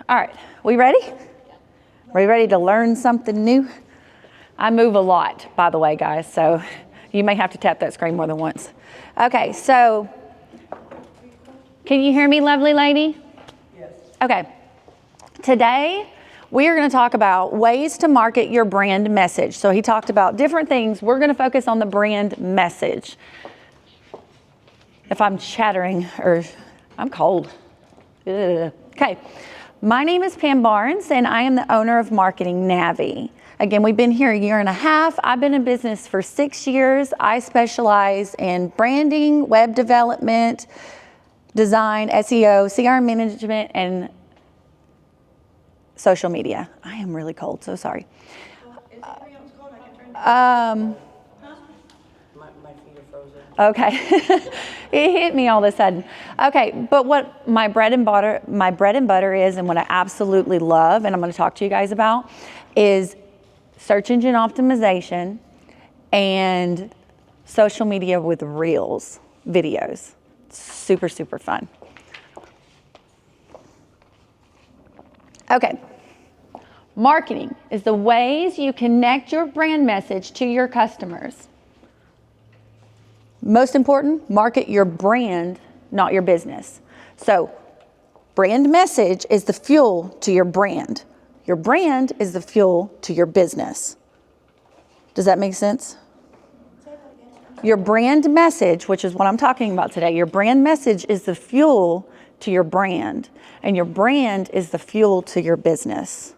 All right, we ready? Are we ready to learn something new? I move a lot, by the way, guys, so you may have to tap that screen more than once. Okay, so can you hear me, lovely lady? Yes. Okay, today we are going to talk about ways to market your brand message. So he talked about different things. We're going to focus on the brand message. If I'm chattering, or I'm cold. Ugh. Okay, my name is Pam Barnes, and I am the owner of Marketing Navii. Again, we've been here a year and a half. I've been in business for 6 years. I specialize in branding, web development, design, SEO, CRM management, and social media. I am really cold, so sorry. Is anybody else cold? I can turn my feet are frozen. Okay. It hit me all of a sudden. Okay, but what my bread and butter is, and what I absolutely love, and I'm going to talk to you guys about, is search engine optimization and social media with reels, videos. Super, super fun. Okay. Marketing is the ways you connect your brand message to your customers. Most important, market your brand, not your business. So, brand message is the fuel to your brand. Your brand is the fuel to your business. Does that make sense? Your brand message, which is what I'm talking about today, your brand message is the fuel to your brand, and your brand is the fuel to your business.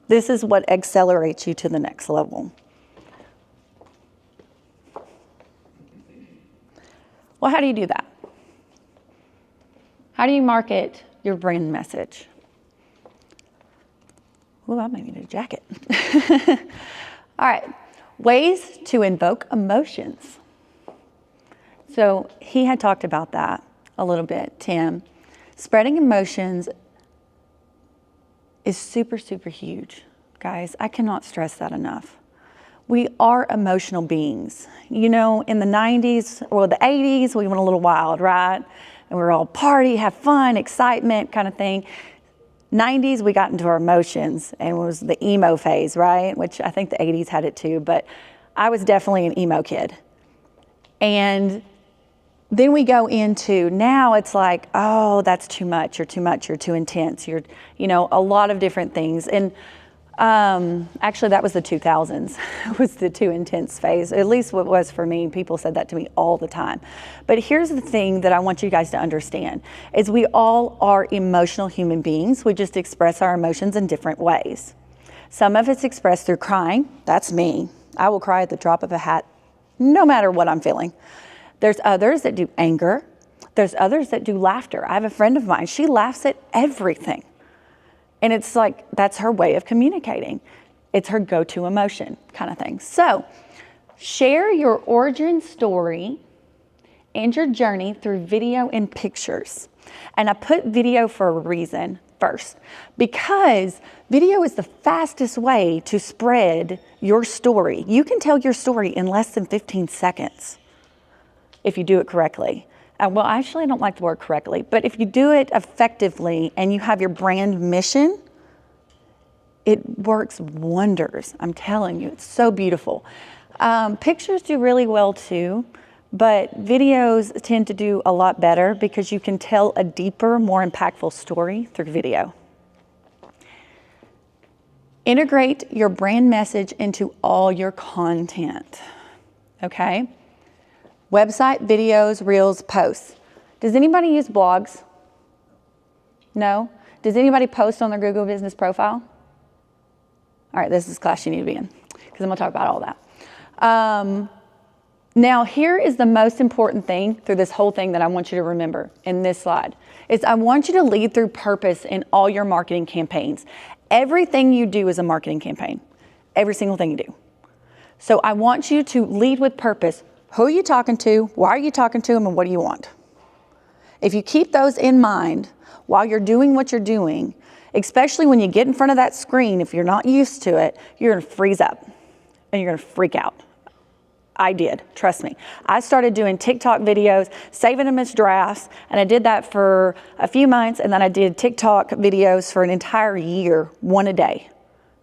This is what accelerates you to the next level. Well, how do you do that? How do you market your brand message? Ooh, I might need a jacket. All right, ways to invoke emotions. So he had talked about that a little bit, Tim. Spreading emotions is super, super huge. Guys, I cannot stress that enough. We are emotional beings. You know, in the 90s or the 80s, we went a little wild, right? And we were all party, have fun, excitement kind of thing. 90s, we got into our emotions, and it was the emo phase, right? Which I think the 80s had it too, but I was definitely an emo kid. And then we go into, now it's like, oh, that's too much, you're too intense, you're, you know, a lot of different things. And actually that was the 2000s, was the too intense phase, at least what it was for me. People said that to me all the time. But here's the thing that I want you guys to understand, is we all are emotional human beings. We just express our emotions in different ways. Some of it's expressed through crying. That's me. I will cry at the drop of a hat, no matter what I'm feeling. There's others that do anger. There's others that do laughter. I have a friend of mine, she laughs at everything. And it's like, that's her way of communicating. It's her go-to emotion kind of thing. So, share your origin story and your journey through video and pictures. And I put video for a reason first, because video is the fastest way to spread your story. You can tell your story in less than 15 seconds if you do it correctly. Well, actually, I don't like the word correctly, but if you do it effectively and you have your brand mission, it works wonders. I'm telling you, it's so beautiful. Pictures do really well too, but videos tend to do a lot better because you can tell a deeper, more impactful story through video. Integrate your brand message into all your content, okay? Website, videos, reels, posts. Does anybody use blogs? No? Does anybody post on their Google Business profile? All right, this is class you need to be in, because I'm going to talk about all that. Now, here is the most important thing through this whole thing that I want you to remember in this slide, is I want you to lead through purpose in all your marketing campaigns. Everything you do is a marketing campaign. Every single thing you do. So I want you to lead with purpose. Who are you talking to? Why are you talking to them? And what do you want? If you keep those in mind while you're doing what you're doing, especially when you get in front of that screen, if you're not used to it, you're going to freeze up and you're going to freak out. I did, trust me. I started doing TikTok videos, saving them as drafts, and I did that for a few months, and then I did TikTok videos for an entire year, one a day.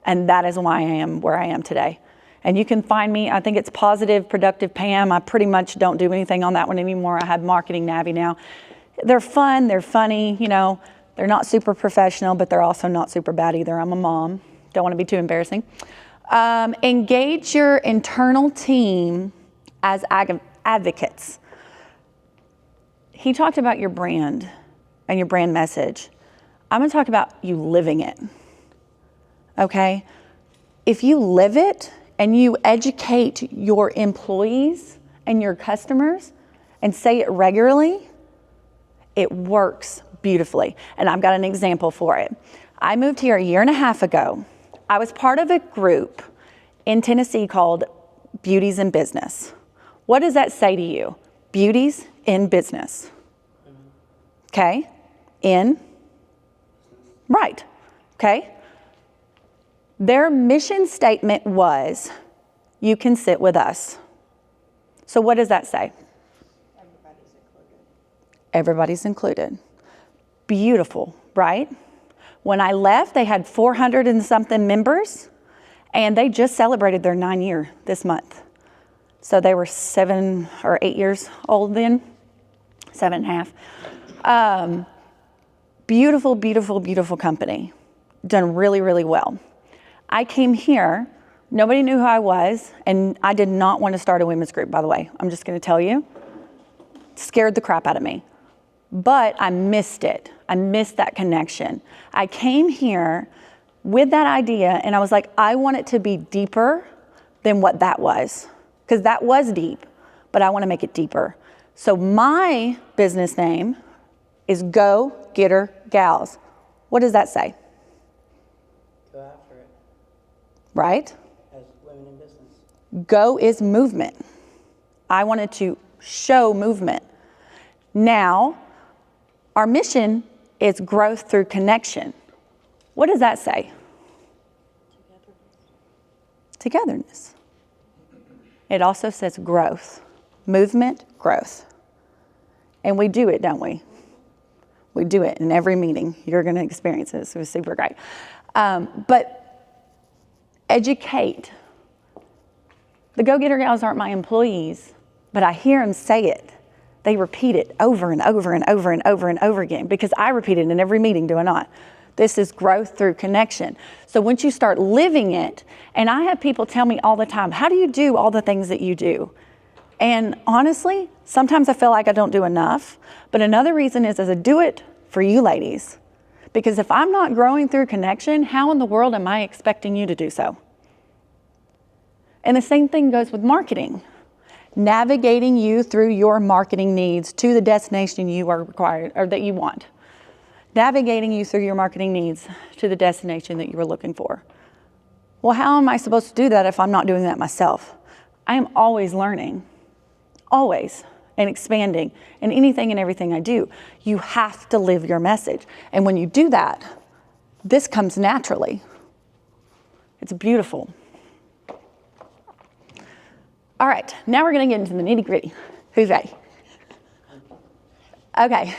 And that is why I am where I am today. And you can find me, I think it's Positive Productive Pam. I pretty much don't do anything on that one anymore. I have Marketing Navii now. They're fun, they're funny, you know, they're not super professional, but they're also not super bad either. I'm a mom, don't want to be too embarrassing. Engage your internal team as advocates. He talked about your brand and your brand message. I'm going to talk about you living it. Okay? If you live it and you educate your employees and your customers and say it regularly, it works beautifully. And I've got an example for it. I moved here a year and a half ago. I was part of a group in Tennessee called Beauties in Business. What does that say to you? Beauties in business. Okay? In? Right. Okay? Their mission statement was, you can sit with us. So what does that say? Everybody's included. Everybody's included. Beautiful, right? When I left, they had 400 and something members, and they just celebrated their 9 year this month. So they were 7 or 8 years old then, 7.5. Beautiful, beautiful, beautiful company. Done really, really well. I came here, nobody knew who I was, and I did not want to start a women's group, by the way. I'm just going to tell you. It scared the crap out of me. But I missed it. I missed that connection. I came here with that idea and I was like, I want it to be deeper than what that was. Because that was deep, but I want to make it deeper. So my business name is Go Getter Gals. What does that say? Go after it. Right? As women in business. Go is movement. I wanted to show movement. Now, our mission is growth through connection. What does that say? Togetherness. It also says growth. Movement, growth. And we do it, don't we? We do it in every meeting. You're going to experience this. It was super great. But educate. The Go-Getter Gals aren't my employees, but I hear them say it. They repeat it over and over and over and over and over again because I repeat it in every meeting, do I not? This is growth through connection. So once you start living it, and I have people tell me all the time, how do you do all the things that you do? And honestly, sometimes I feel like I don't do enough, but another reason is I do it for you ladies. Because if I'm not growing through connection, how in the world am I expecting you to do so? And the same thing goes with marketing. Navigating you through your marketing needs to the destination you are required or that you want. Navigating you through your marketing needs to the destination that you were looking for. Well, how am I supposed to do that if I'm not doing that myself? I am always learning, always, and expanding in anything and everything I do. You have to live your message. And when you do that, this comes naturally. It's beautiful. All right, now we're going to get into the nitty gritty. Who's ready? Okay.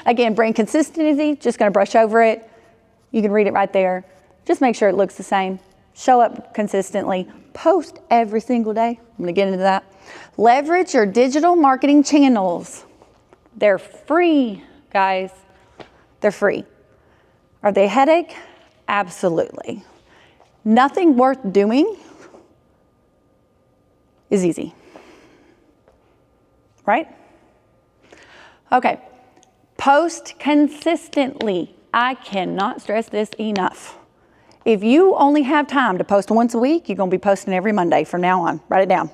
Again, brand consistency, just going to brush over it. You can read it right there. Just make sure it looks the same. Show up consistently. Post every single day. I'm going to get into that. Leverage your digital marketing channels. They're free, guys. They're free. Are they a headache? Absolutely. Nothing worth doing is easy, right? Okay, post consistently. I cannot stress this enough. If you only have time to post once a week, you're gonna be posting every Monday from now on. Write it down,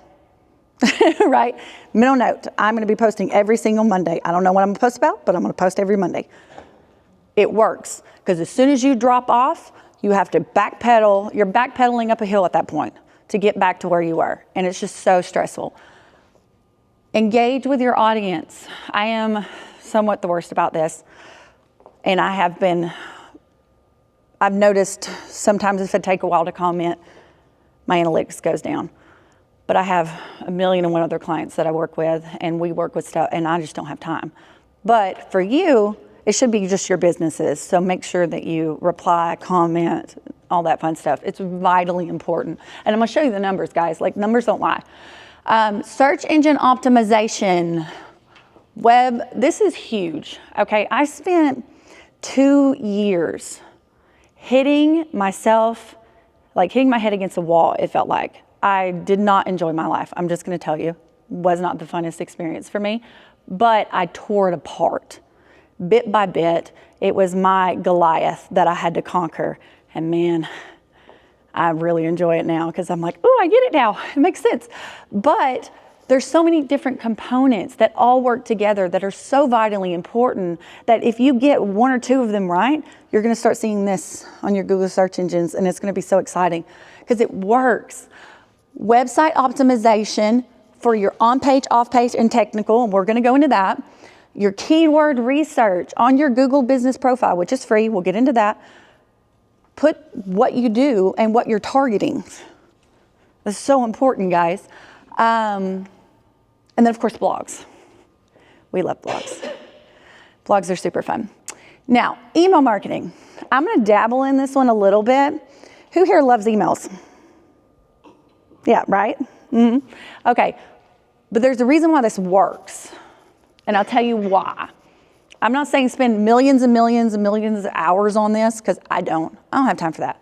right? Middle note, I'm gonna be posting every single Monday. I don't know what I'm gonna post about, but I'm gonna post every Monday. It works, because as soon as you drop off, you have to backpedal. You're backpedaling up a hill at that point to get back to where you were. And it's just so stressful. Engage with your audience. I am somewhat the worst about this. And I've noticed sometimes if it takes a while to comment, my analytics goes down. but I have a million and one other clients that I work with, and we work with stuff, and I just don't have time. But for you, it should be just your businesses. So make sure that you reply, comment, all that fun stuff. It's vitally important. And I'm gonna show you the numbers, guys. Like, numbers don't lie. Search engine optimization, web, this is huge, okay? I spent 2 years hitting myself, like hitting my head against a wall, it felt like. I did not enjoy my life. I'm just gonna tell you, was not the funnest experience for me, but I tore it apart. Bit by bit, it was my Goliath that I had to conquer. And man, I really enjoy it now because I'm like, oh, I get it now. It makes sense. But there's so many different components that all work together that are so vitally important that if you get 1 or 2 of them right, you're gonna start seeing this on your Google search engines, and it's gonna be so exciting because it works. Website optimization for your on-page, off-page, and technical, and we're gonna go into that. Your keyword research on your Google business profile, which is free, we'll get into that. Put what you do and what you're targeting. That's so important, guys. And then of course, blogs. We love blogs. Blogs are super fun. Now, email marketing. I'm gonna dabble in this one a little bit. Who here loves emails? Yeah, right? Mm-hmm. Okay, but there's a reason why this works. And I'll tell you why. I'm not saying spend millions and millions and millions of hours on this, because I don't have time for that.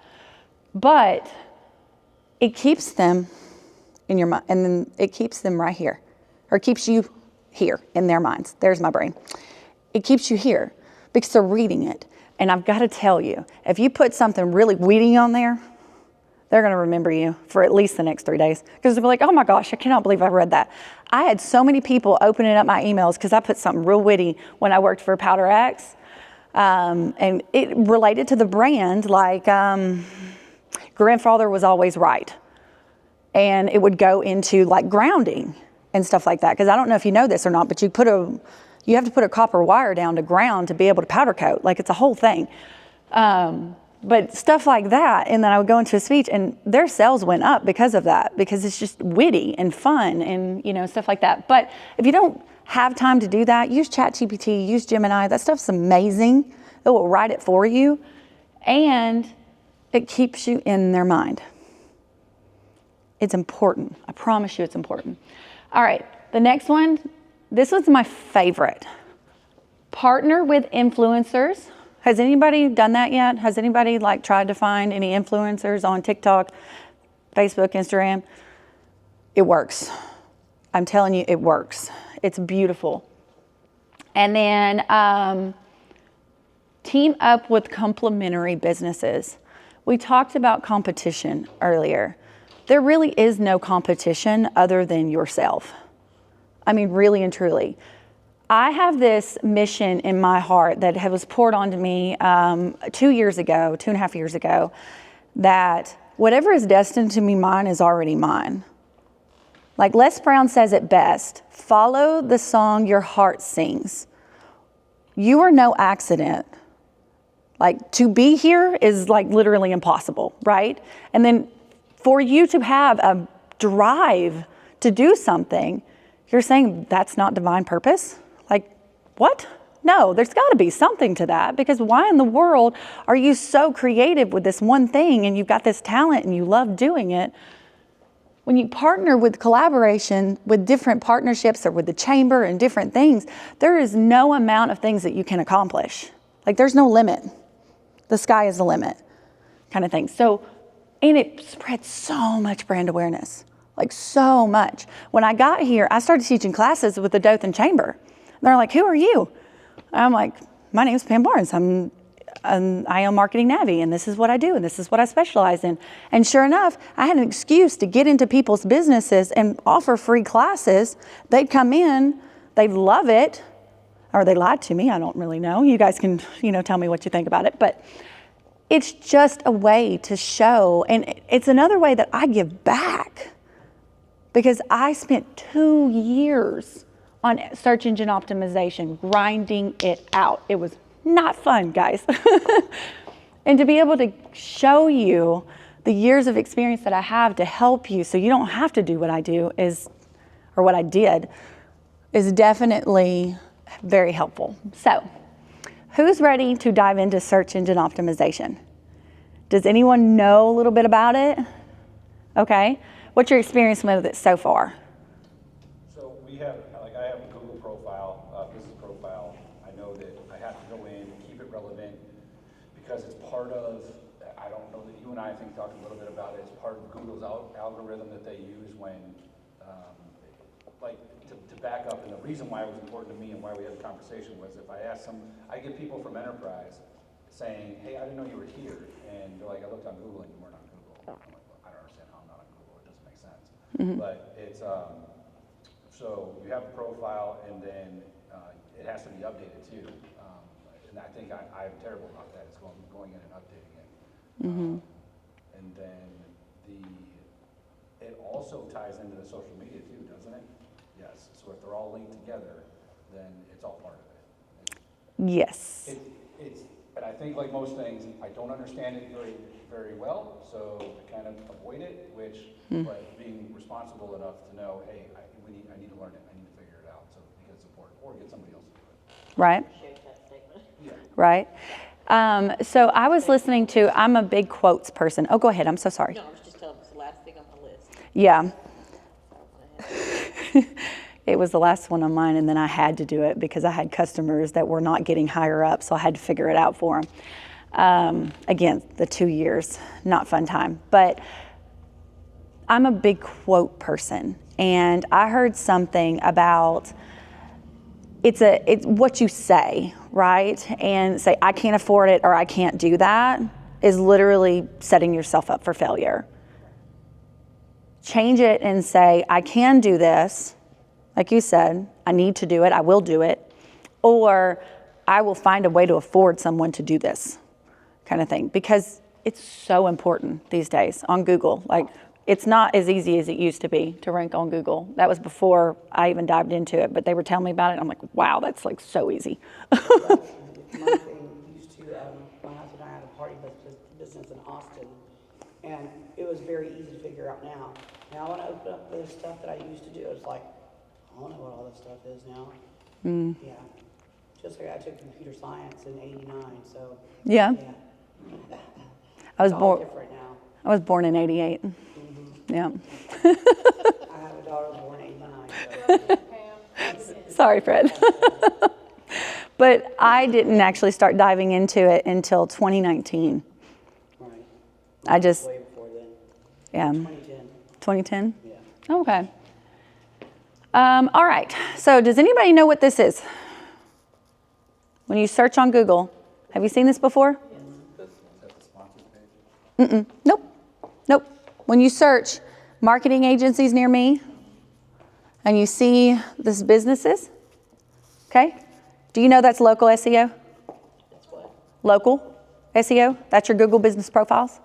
But it keeps them in your mind, and then it keeps them right here, or keeps you here in their minds. There's my brain. It keeps you here because they're reading it. And I've got to tell you, if you put something really weedy on there, they're going to remember you for at least the next 3 days, because they'll be like, oh my gosh, I cannot believe I read that. I had so many people opening up my emails because I put something real witty when I worked for Powder X. And it related to the brand, like grandfather was always right. And it would go into like grounding and stuff like that. Because I don't know if you know this or not, but you have to put a copper wire down to ground to be able to powder coat. Like, it's a whole thing. But stuff like that, and then I would go into a speech, and their sales went up because of that, because it's just witty and fun and, you know, stuff like that. But if you don't have time to do that, use ChatGPT, use Gemini. That stuff's amazing. It will write it for you, and it keeps you in their mind. It's important. I promise you it's important. All right, the next one, this was my favorite. Partner with influencers. Has anybody done that yet? Has anybody like tried to find any influencers on TikTok, Facebook, Instagram? It works. I'm telling you, it works. It's beautiful. And then team up with complementary businesses. We talked about competition earlier. There really is no competition other than yourself. I mean, really and truly. I have this mission in my heart that was poured onto me 2 years ago, 2.5 years ago, that whatever is destined to be mine is already mine. Like Les Brown says it best, follow the song your heart sings. You are no accident. Like, to be here is like literally impossible, right? And then for you to have a drive to do something, you're saying that's not divine purpose? Like, what? No, there's got to be something to that, because why in the world are you so creative with this one thing and you've got this talent and you love doing it? When you partner with collaboration, with different partnerships or with the chamber and different things, there is no amount of things that you can accomplish. Like, there's no limit. The sky is the limit kind of thing. So, and it spreads so much brand awareness, like so much. When I got here, I started teaching classes with the Dothan Chamber. They're like, who are you? I'm like, my name is Pam Barnes. I am marketing Navii, and this is what I do, and this is what I specialize in. And sure enough, I had an excuse to get into people's businesses and offer free classes. They'd come in, they'd love it, or they lied to me. I don't really know. You guys can, tell me what you think about it. But it's just a way to show, and it's another way that I give back, because I spent 2 years on search engine optimization, grinding it out. It was not fun, guys. And to be able to show you the years of experience that I have to help you so you don't have to do what I do or what I did, is definitely very helpful. So, who's ready to dive into search engine optimization? Does anyone know a little bit about it? Okay. What's your experience with it so far? So I have a Google profile, business profile. I know that I have to go in, keep it relevant, because it's part of, I don't know that you and I think talked a little bit about it, it's part of Google's algorithm that they use when, to back up, and the reason why it was important to me and why we had the conversation was if I get people from enterprise saying, hey, I didn't know you were here, and they're like, I looked on Google and you weren't on Google. I'm like, well, I don't understand how I'm not on Google, it doesn't make sense. But it's, so you have a profile, and then it has to be updated too. And I think I'm terrible about that, it's going in and updating it. And then it also ties into the social media too, doesn't it? Yes, so if they're all linked together, then it's all part of it. Yes. But I think like most things, I don't understand it very, very well, so I kind of avoid it, but being responsible enough to know, hey, I need to learn it, I need to figure it out, so get support, or get somebody else to do it. Right. Yeah. Right. So I was listening to, I'm a big quotes person. Oh, go ahead. I'm so sorry. No, I was just telling you, it's the last thing on my list. Yeah. It was the last one on mine, and then I had to do it because I had customers that were not getting higher up, so I had to figure it out for them. Again, the 2 years, not fun time. But I'm a big quote person, and I heard something about it's what you say, right? And say, I can't afford it or I can't do that is literally setting yourself up for failure. Change it and say, I can do this. Like you said, I need to do it, I will do it. Or I will find a way to afford someone to do this kind of thing. Because it's so important these days on Google. Like, it's not as easy as it used to be to rank on Google. That was before I even dived into it, but they were telling me about it, and I'm like, wow, that's like so easy. My thing used to, my husband and I had a party business in Austin, and it was very easy to figure out now. Now when I open up the stuff that I used to do, it's like, I don't know what all this stuff is now. Yeah. Just like I took computer science in '89, so. Yeah. I was It's all born. different now. I was born in '88. Yeah. I have a daughter born in '89, so. Sorry, Fred. But I didn't actually start diving into it until 2019. Right. I just, Way before then. yeah, 2010. 2010? Yeah. Okay. All right. So does anybody know what this is? When you search on Google, have you seen this before? Is that the sponsors page? Nope. When you search marketing agencies near me and you see this businesses, okay? Do you know that's local SEO? That's what? Local SEO? That's your Google business profiles?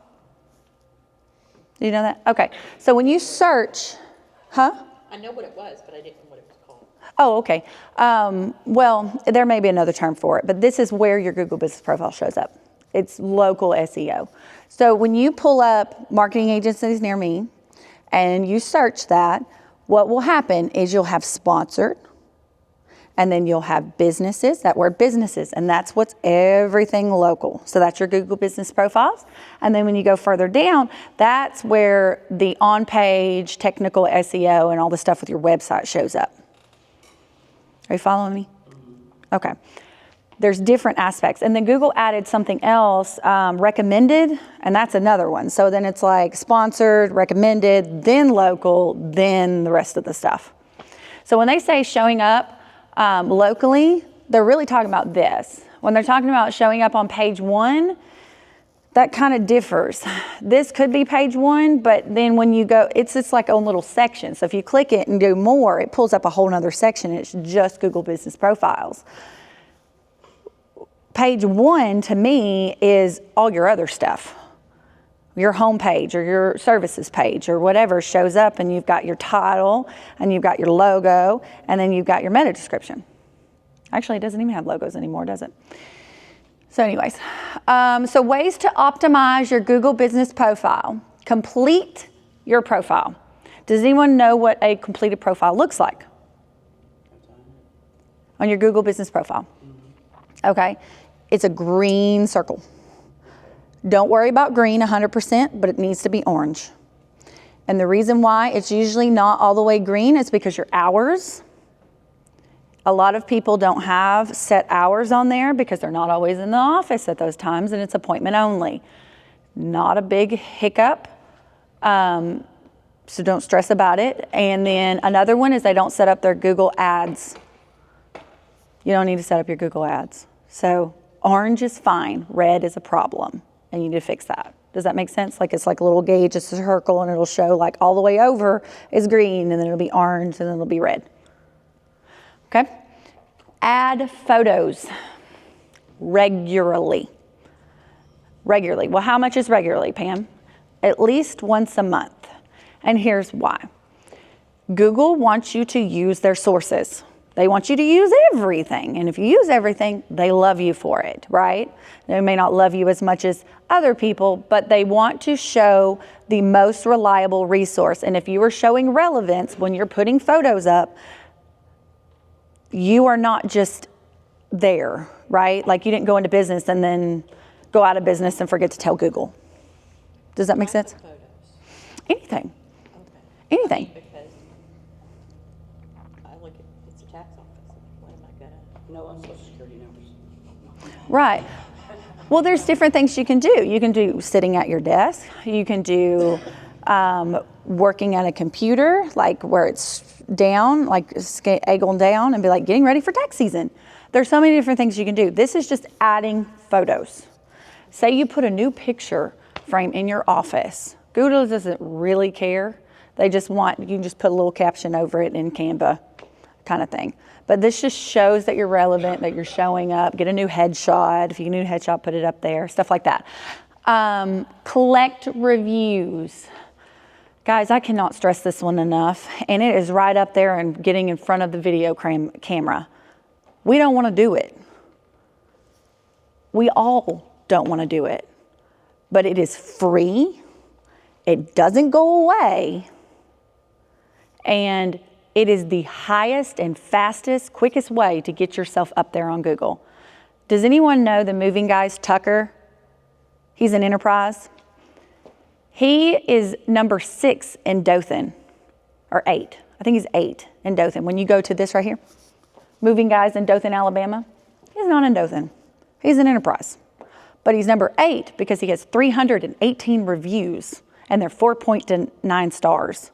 Do you know that? Okay. So when you search, huh? I know what it was, but I didn't know what it was called. Oh, okay. Well, there may be another term for it, but this is where your Google business profile shows up. It's local SEO. So when you pull up marketing agencies near me and you search that, what will happen is you'll have sponsored, and then you'll have businesses, that word businesses, and that's what's everything local. So that's your Google business profiles. And then when you go further down, that's where the on-page technical SEO and all the stuff with your website shows up. Are you following me? Okay. There's different aspects. And then Google added something else, recommended, and that's another one. So then it's like sponsored, recommended, then local, then the rest of the stuff. So when they say showing up locally, they're really talking about this. When they're talking about showing up on page 1, that kind of differs. This could be page 1, but then when you go, it's just like a little section. So if you click it and do more, it pulls up a whole nother section. It's just Google business profiles. Page 1 to me is all your other stuff. Your home page or your services page or whatever shows up, and you've got your title and you've got your logo, and then you've got your meta description. Actually, it doesn't even have logos anymore, does it? So anyways, so ways to optimize your Google business profile. Complete your profile. Does anyone know what a completed profile looks like? On your Google business profile. Okay, it's a green circle. Don't worry about green 100%, but it needs to be orange. And the reason why it's usually not all the way green is because your hours. A lot of people don't have set hours on there because they're not always in the office at those times, and it's appointment only. Not a big hiccup, so don't stress about it. And then another one is they don't set up their Google ads. You don't need to set up your Google ads. So orange is fine, red is a problem, and you need to fix that. Does that make sense? Like it's like a little gauge, it's a circle, and it'll show like all the way over is green, and then it'll be orange, and then it'll be red. Okay? Add photos regularly. Regularly. Well, how much is regularly, Pam? At least once a month. And here's why. Google wants you to use their sources. They want you to use everything. And if you use everything, they love you for it, right? They may not love you as much as other people, but they want to show the most reliable resource. And if you are showing relevance when you're putting photos up, you are not just there, right? Like you didn't go into business and then go out of business and forget to tell Google. Does that make sense? Photos. Anything. Okay. Anything. Because I look at, it's a tax office. What am I gonna? No on social security numbers. Right. Well, there's different things you can do. You can do sitting at your desk. You can do working at a computer, like where it's down, like angled down and be like getting ready for tax season. There's so many different things you can do. This is just adding photos. Say you put a new picture frame in your office. Google doesn't really care. They just want, you can just put a little caption over it in Canva kind of thing. But this just shows that you're relevant, that you're showing up. Get a new headshot. If you get a new headshot, put it up there, stuff like that. Collect reviews. Guys, I cannot stress this one enough. And it is right up there and getting in front of the video camera. We don't want to do it. We all don't want to do it. But it is free. It doesn't go away. And it is the highest and fastest, quickest way to get yourself up there on Google. Does anyone know the moving guys, Tucker? He's an enterprise. He is number 6 in Dothan, or 8. I think he's 8 in Dothan. When you go to this right here, moving guys in Dothan, Alabama, he's not in Dothan. He's an enterprise. But he's number 8 because he has 318 reviews, and they're 4.9 stars.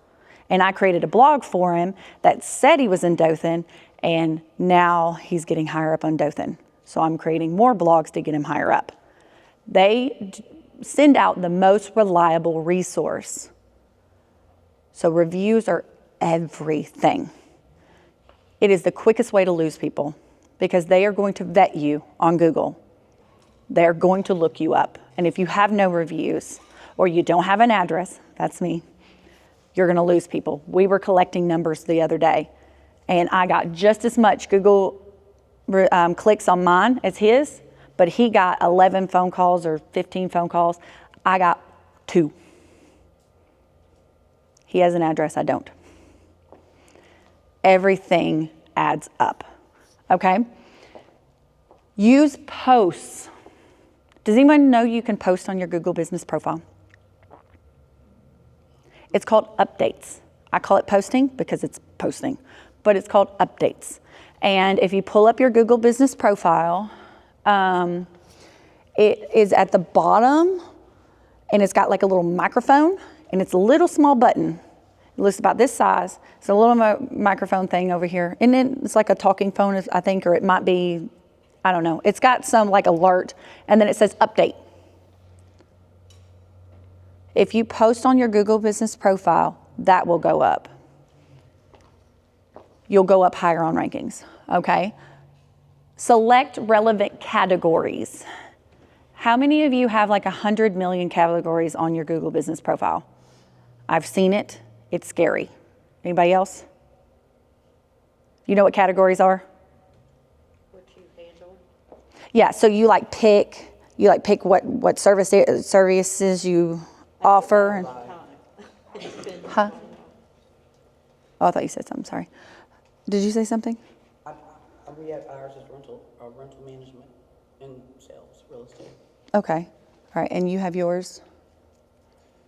And I created a blog for him that said he was in Dothan, and now he's getting higher up on Dothan. So I'm creating more blogs to get him higher up. They send out the most reliable resource. So reviews are everything. It is the quickest way to lose people because they are going to vet you on Google. They're going to look you up. And if you have no reviews or you don't have an address, that's me, you're going to lose people. We were collecting numbers the other day, and I got just as much Google clicks on mine as his, but he got 11 phone calls or 15 phone calls. I got 2. He has an address, I don't. Everything adds up, okay? Use posts. Does anyone know you can post on your Google business profile? It's called updates. I call it posting because it's posting, but it's called updates. And if you pull up your Google business profile, it is at the bottom and it's got like a little microphone and it's a little small button. It looks about this size. It's a little microphone thing over here. And then it's like a talking phone, I think, or it might be, I don't know. It's got some like alert and then it says update. If you post on your Google business profile, that will go up. You'll go up higher on rankings, okay? Select relevant categories. How many of you have like 100 million categories on your Google business profile? I've seen it. It's scary. Anybody else? You know what categories are? What you handle? Yeah, so you pick what services you offer. And, It's been, huh? Oh, I thought you said something, sorry. Did you say something? We have ours is rental management and sales, real estate. Okay, all right, and you have yours?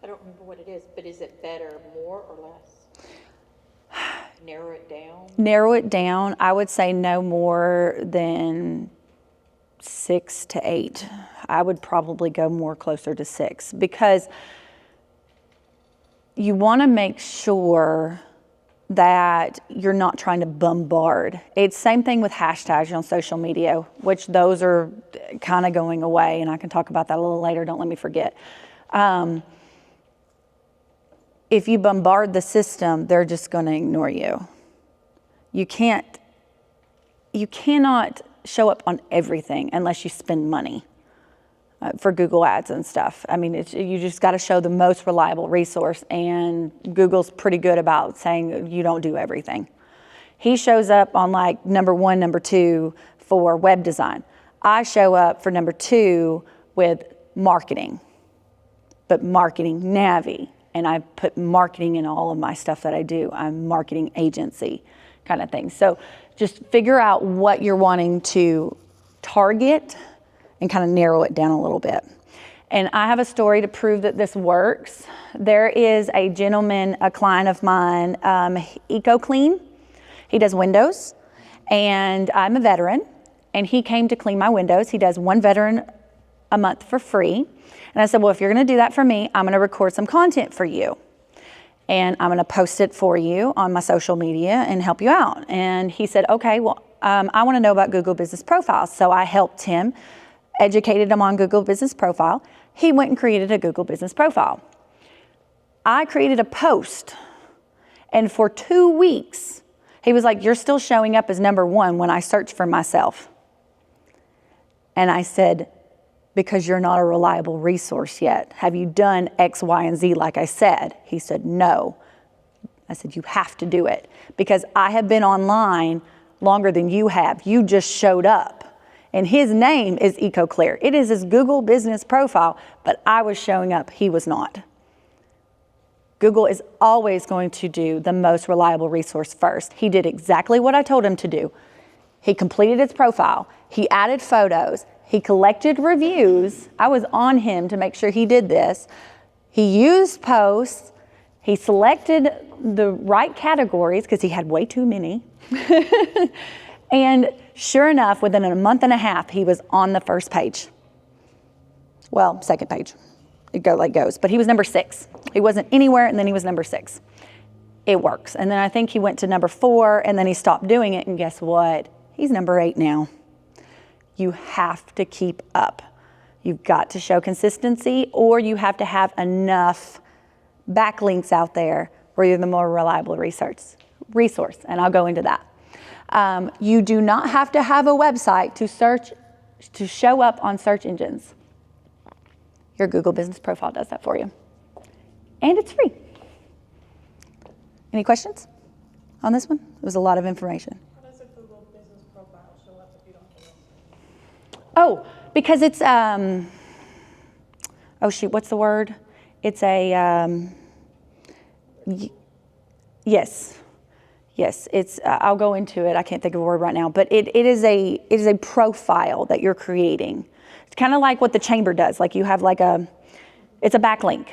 I don't remember what it is, but is it better, more or less? Narrow it down? Narrow it down, I would say no more than 6 to 8. I would probably go more closer to 6 because you want to make sure that you're not trying to bombard. It's same thing with hashtags on social media, which those are kind of going away, and I can talk about that a little later, don't let me forget. If you bombard the system, they're just going to ignore you. You cannot show up on everything unless you spend money for Google Ads and stuff. I mean, you just got to show the most reliable resource, and Google's pretty good about saying you don't do everything. He shows up on like number 1, number 2 for web design. I show up for number 2 with marketing, but marketing Navii, and I put marketing in all of my stuff that I do. I'm a marketing agency kind of thing. So just figure out what you're wanting to target and kind of narrow it down a little bit. And I have a story to prove that this works. There is a gentleman, a client of mine, EcoClean. He does windows, and I'm a veteran, and he came to clean my windows. He does 1 veteran a month for free. And I said, well, if you're gonna do that for me, I'm gonna record some content for you. And I'm gonna post it for you on my social media and help you out. And he said, okay, well, I wanna know about Google Business Profile. So I helped him, educated him on Google Business Profile. He went and created a Google Business Profile. I created a post, and for 2 weeks, he was like, you're still showing up as number 1 when I search for myself. And I said, because you're not a reliable resource yet. Have you done X, Y, and Z like I said? He said, no. I said, you have to do it because I have been online longer than you have. You just showed up. And his name is EcoClear. It is his Google Business Profile, but I was showing up, he was not. Google is always going to do the most reliable resource first. He did exactly what I told him to do. He completed his profile. He added photos. He collected reviews. I was on him to make sure he did this. He used posts. He selected the right categories because he had way too many. And sure enough, within a month and a half, he was on the first page. Well, second page. It goes. But he was number 6. He wasn't anywhere, and then he was number 6. It works. And then I think he went to number 4, and then he stopped doing it, and guess what? He's number 8 now. You have to keep up. You've got to show consistency, or you have to have enough backlinks out there where you're the more reliable resource. And I'll go into that. You do not have to have a website to show up on search engines. Your Google Business Profile does that for you. And it's free. Any questions on this one? It was a lot of information. How does a Google Business Profile show up if you don't have it? Oh, because it's, oh shoot, what's the word? It's a, yes, it's, I'll go into it. I can't think of a word right now, but it is a profile that you're creating. It's kind of like what the chamber does. Like you have like it's a backlink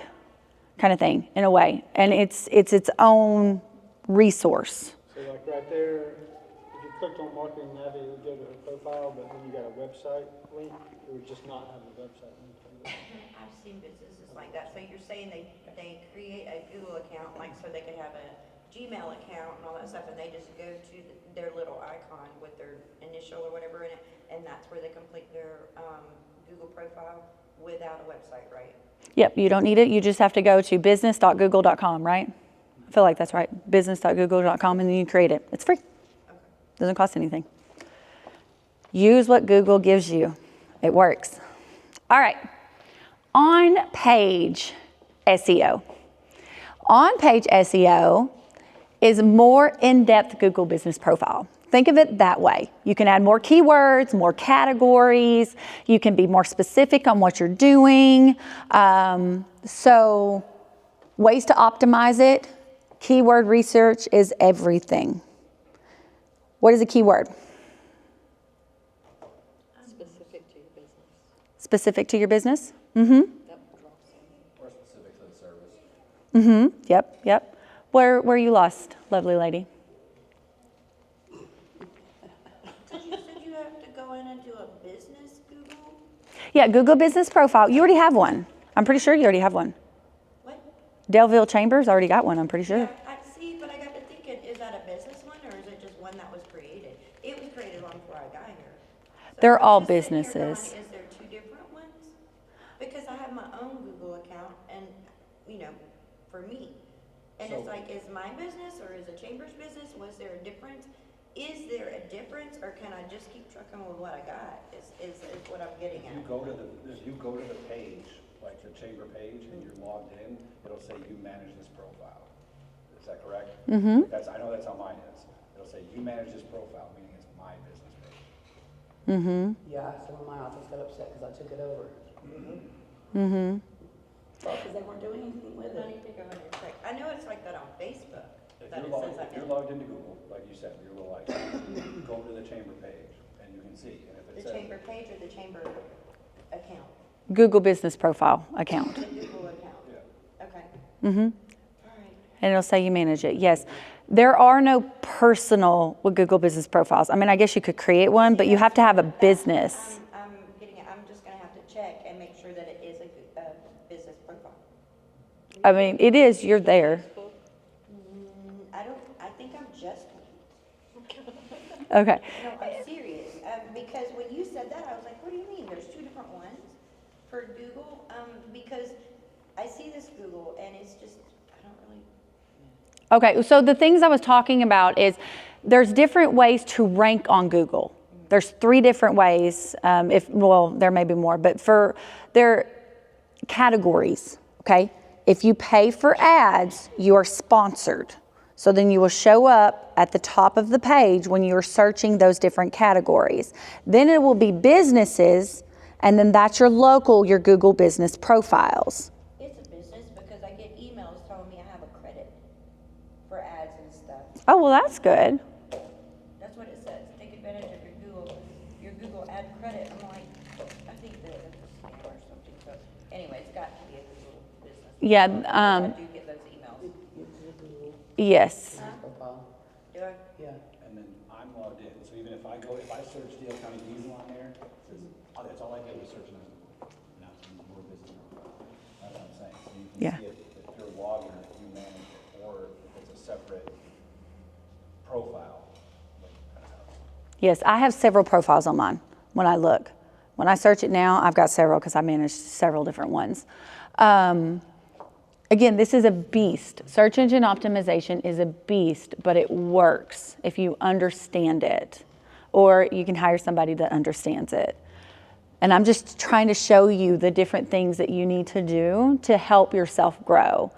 kind of thing in a way. And it's its own resource. So like right there, if you clicked on marketing Navii, it would go to her profile, but then you got a website link, it would just not have the website link. I've seen businesses like that. So you're saying they create a Google account, like so they can have a Gmail account and all that stuff, and they just go to their little icon with their initial or whatever in it, and that's where they complete their Google profile without a website, right? Yep, you don't need it. You just have to go to business.google.com, right? I feel like that's right. Business.google.com, and then you create it. It's free. Doesn't cost anything. Use what Google gives you. It works. All right. On-page SEO. On-page SEO is more in-depth Google Business Profile. Think of it that way. You can add more keywords, more categories. You can be more specific on what you're doing. So ways to optimize it. Keyword research is everything. What is a keyword? Specific to your business. Specific to your business? That drops in. Or specific to the service. Yep. Where are you lost, lovely lady? So you said you have to go in and do a business Google? Yeah, Google Business Profile. You already have one. I'm pretty sure you already have one. What? Delville Chambers already got one, I'm pretty sure. Yeah, I see, but I got to thinking, is that a business one or is it just one that was created? It was created long before I got here. So They're I'm all just sitting here businesses. going, is there two different ones? Because I have my own Google account and, for me. And it's So- like, is my business or is the chamber's business? Was there a difference? Is there a difference or can I just keep trucking with what I got is what I'm getting If at. you go to the page, like the chamber page, and you're logged in, it'll say you manage this profile. Is that correct? Mm-hmm. I know that's how mine is. It'll say you manage this profile, meaning it's my business page. Yeah, some of my office got upset because I took it over. Mm-hmm. Well, because they weren't doing anything with I it. need to go in and check. I know it's like that on Facebook. If That you're it logged, says that if you're in. logged into Google, like you said, your little icon, go to the chamber page, and you can see, and if it The says. chamber page or the chamber account? Google Business Profile account. The Google account? Yeah. Okay. Mm-hmm. All right. And it'll say you manage it. Yes. There are no personal with Google Business Profiles. I mean, I guess you could create one, but you have to have a business. I'm getting it. I'm just gonna have to check and make sure that it is a business profile. I mean, it is, you're there. I think I'm just, Okay. no, I'm serious. Because when you said that, I was like, what do you mean? There's two different ones for Google? Because I see this Google and it's just, I don't really. Okay, so the things I was talking about is there's different ways to rank on Google. There's 3 different ways, there may be more, but they're categories, okay? If you pay for ads, you are sponsored. So then you will show up at the top of the page when you're searching those different categories. Then it will be businesses, and then that's your Google business profiles. It's a business because I get emails telling me I have a credit for ads and stuff. Oh, well, that's good. That's what it says. Take advantage of your Google ad credit. I'm like, I think that it's a scam or something. So anyway, it's got to be a Google business. Yeah, I do get those emails. yes. Profile. Do I? Yeah. And then I'm logged in, so even if I search Dale County Diesel on there, it says, oh, that's all I did was search on Google. Now it's in your business profile. That's what I'm saying. So you can Yeah. see it, if you're logged in, if you manage it, or if it's a separate profile. like, that's how it's- Yes, I have several profiles on mine when I look. When I search it now, I've got several because I manage several different ones. Again, this is a beast. Search engine optimization is a beast, but it works if you understand it, or you can hire somebody that understands it. And I'm just trying to show you the different things that you need to do to help yourself grow.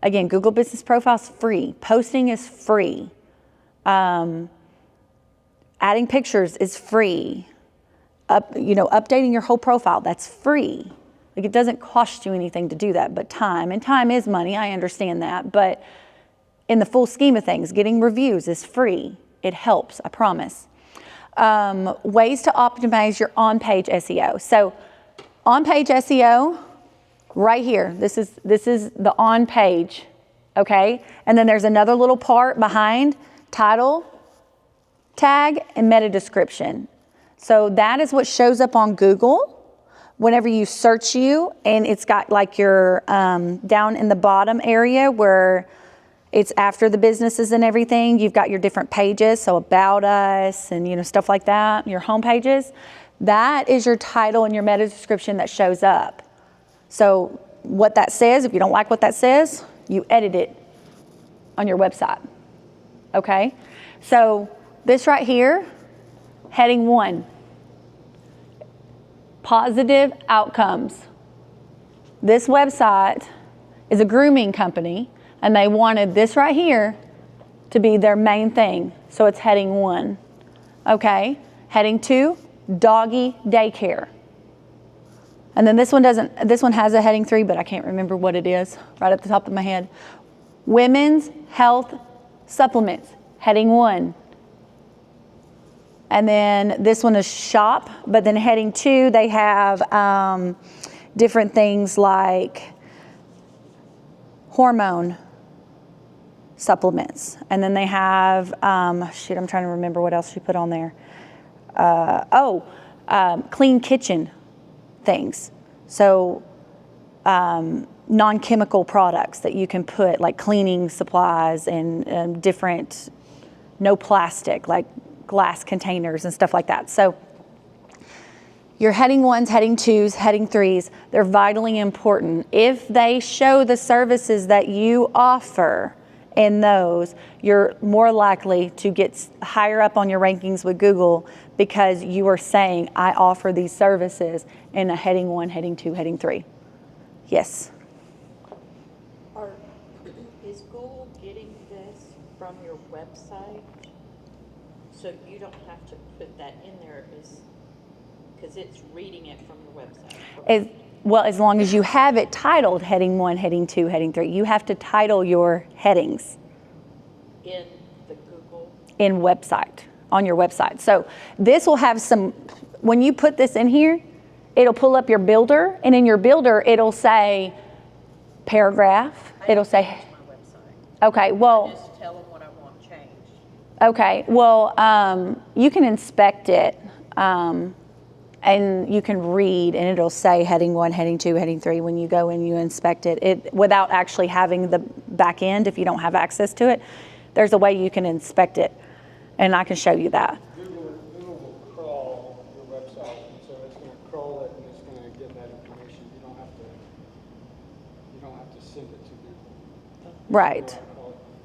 Again, Google Business Profile is free. Posting is free. Adding pictures is free. Updating your whole profile, that's free. Like, it doesn't cost you anything to do that, but time is money, I understand that. But in the full scheme of things, getting reviews is free. It helps, I promise. Ways to optimize your on-page SEO. So on-page SEO, right here, this is the on-page, okay? And then there's another little part behind, title, tag, and meta description. So that is what shows up on Google whenever you search you, and it's got like your down in the bottom area where it's after the businesses and everything, you've got your different pages, so about us and stuff like that, your home pages. That is your title and your meta description that shows up. So what that says, if you don't like what that says, you edit it on your website, okay? So this right here, heading 1. Positive outcomes. This website is a grooming company, and they wanted this right here to be their main thing. So it's heading 1. Okay. Heading 2, doggy daycare. And then this one has a heading 3, but I can't remember what it is right at the top of my head. Women's health supplements, heading 1. And then this one is shop, but then heading 2, they have different things like hormone supplements. And then they have, I'm trying to remember what else she put on there. Clean kitchen things. So non-chemical products that you can put, like cleaning supplies and different, no plastic, like glass containers and stuff like that. So your heading 1s, heading 2s, heading 3s, they're vitally important. If they show the services that you offer in those, you're more likely to get higher up on your rankings with Google because you are saying, I offer these services in a heading 1, heading 2, heading 3. Yes. Is Google getting this from your website? So you don't have to put that in there because it's reading it from your website. As long as you have it titled heading 1, heading 2, heading 3, you have to title your headings In the Google? in website, on your website. So this will have some, when you put this in here, it'll pull up your builder, and in your builder, it'll say paragraph. It'll say, My website. okay, well, Just tell them what I want changed. okay, well, you can inspect it, and you can read, and it'll say heading 1, heading 2, heading 3 when you go and you inspect it. Without actually having the back end, if you don't have access to it, there's a way you can inspect it, and I can show you that. Google will crawl your website, so it's going to crawl it and it's going to get that information. You don't have to send it to Google. Right.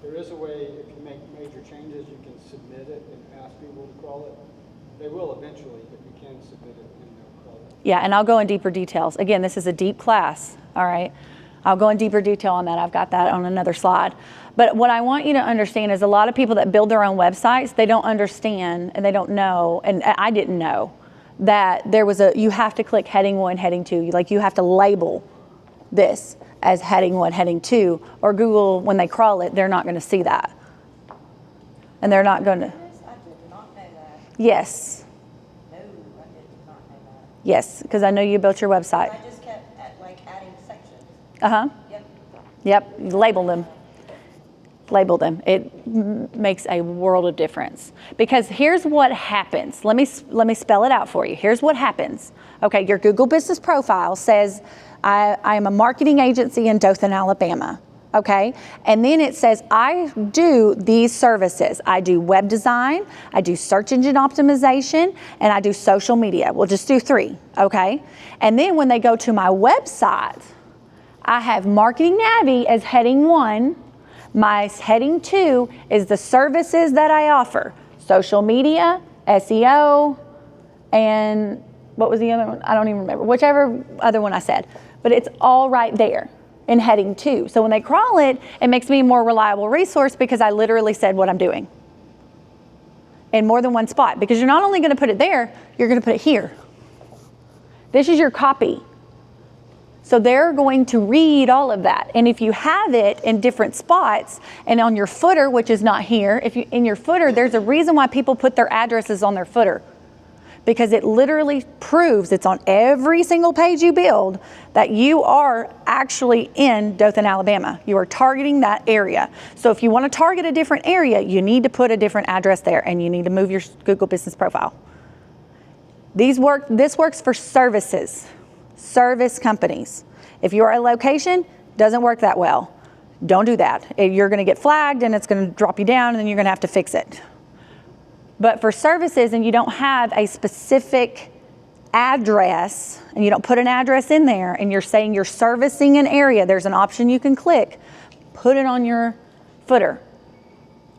There is a way, if you make major changes, you can submit it and ask Google to crawl it. They will eventually, but you can submit it and they'll crawl it. Yeah, and I'll go in deeper details. Again, this is a deep class, all right? I'll go in deeper detail on that. I've got that on another slide. But what I want you to understand is a lot of people that build their own websites, they don't understand and they don't know, and I didn't know, that you have to click heading 1, heading 2. Like you have to label this as heading 1, heading 2, or Google, when they crawl it, they're not going to see that. And they're not going to. I did not know that. Yes. No, I did not know that. Yes, because I know you built your website. I just kept adding sections. Uh-huh. Yep. Yep, you label them. Label them. It makes a world of difference. Because here's what happens. Let me spell it out for you. Here's what happens. Okay, your Google Business Profile says, I am a marketing agency in Dothan, Alabama. Okay, and then it says, I do these services. I do web design, I do search engine optimization, and I do social media. We'll just do 3, okay? And then when they go to my website, I have Marketing Navii as heading 1. My heading 2 is the services that I offer. Social media, SEO, and what was the other one? I don't even remember. Whichever other one I said. But it's all right there in heading 2. So when they crawl it, it makes me a more reliable resource because I literally said what I'm doing in more than one spot. Because you're not only going to put it there, you're going to put it here. This is your copy. So they're going to read all of that. And if you have it in different spots and on your footer, which is not here, in your footer, there's a reason why people put their addresses on their footer. Because it literally proves, it's on every single page you build, that you are actually in Dothan, Alabama. You are targeting that area. So if you want to target a different area, you need to put a different address there and you need to move your Google Business Profile. This works for services, service companies. If you're a location, doesn't work that well. Don't do that. You're going to get flagged and it's going to drop you down and then you're going to have to fix it. But for services and you don't have a specific address and you don't put an address in there and you're saying you're servicing an area, there's an option you can click, put it on your footer.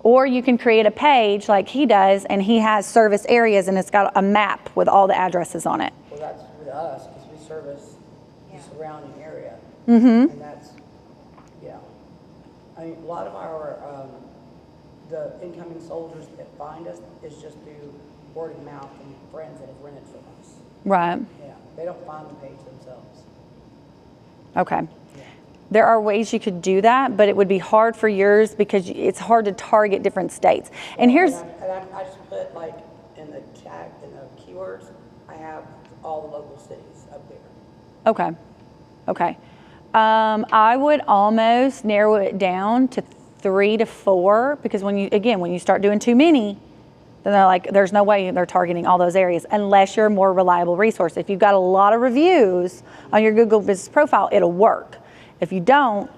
Or you can create a page like he does and he has service areas and it's got a map with all the addresses on it. Well, that's with us, because we service the surrounding area. Mm-hmm. And that's, yeah. I mean, a lot of our, the incoming soldiers that find us is just through word of mouth from friends that have rented from us. Right. Yeah, they don't find the page themselves. Okay. There are ways you could do that, but it would be hard for yours because it's hard to target different states. And here's, I just put like in the tag, in the keywords, I have all the local cities up there. okay, okay. I would almost narrow it down to 3 to 4 because when you start doing too many, then they're like, there's no way they're targeting all those areas unless you're a more reliable resource. If you've got a lot of reviews on your Google Business Profile, it'll work. If you don't,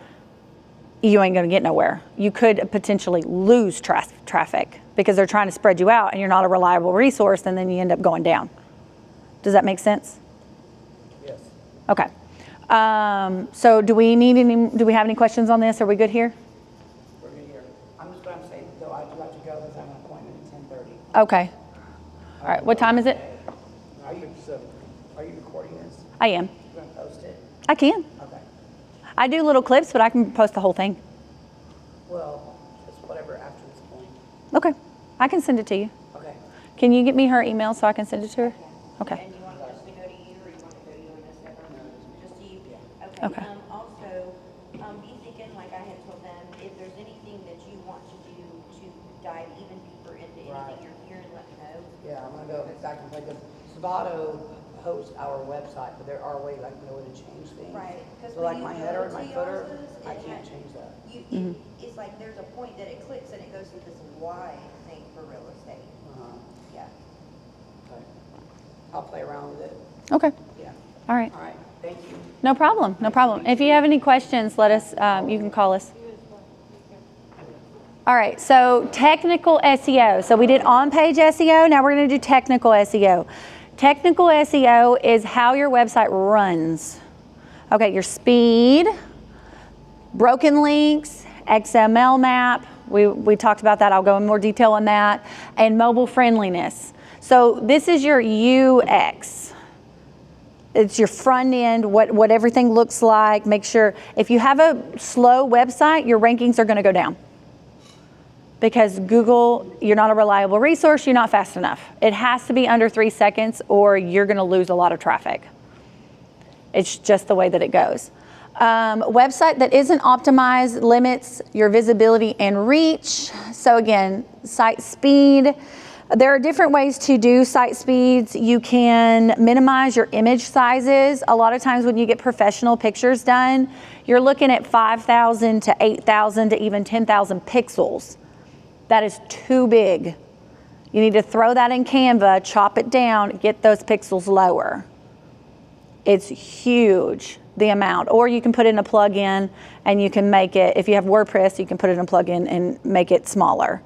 you ain't gonna get nowhere. You could potentially lose traffic because they're trying to spread you out and you're not a reliable resource and then you end up going down. Does that make sense? Yes. Okay. So do we have any questions on this? Are we good here? We're good here. I'm saying, though, I do have to go because I have an appointment at 10:30. Okay. All right, what time is it? Are you recording this? I am. You gonna post it? I can. Okay. I do little clips, but I can post the whole thing. Well, just whatever after this point. Okay. I can send it to you. Okay. Can you get me her email so I can send it to her? Okay. And you want us to go to you, or you want to go to you and us separate? Just to you? Okay. Also, be thinking, like I had told them, if there's anything that you want to do to dive even deeper into Right. anything you're hearing, let me know. Yeah, I'm gonna go exactly like this. Savato hosts our website, but there are ways I can go in and change things. Right, 'cause So like when my you header and go my to footer, yours, I it can't has- change that. It's like there's a point that it clicks and it goes to this wide thing for real estate. Yeah. Okay. I'll play around with it. Okay. Yeah. All right. All right, thank you. No problem. No problem. If you have any questions, let us, you can call us. All right, so technical SEO. So we did on-page SEO, now we're gonna do technical SEO. Technical SEO is how your website runs. Okay, your speed, broken links, XML map, we talked about that, I'll go in more detail on that, and mobile friendliness. So this is your UX. It's your front end, what everything looks like. Make sure, if you have a slow website, your rankings are gonna go down. Because Google, you're not a reliable resource, you're not fast enough. It has to be under 3 seconds or you're gonna lose a lot of traffic. It's just the way that it goes. Website that isn't optimized limits your visibility and reach. So again, site speed. There are different ways to do site speeds. You can minimize your image sizes. A lot of times when you get professional pictures done, you're looking at 5,000 to 8,000 to even 10,000 pixels. That is too big. You need to throw that in Canva, chop it down, get those pixels lower. It's huge, the amount. Or you can put in a plugin and you can make it, if you have WordPress, you can put in a plugin and make it smaller.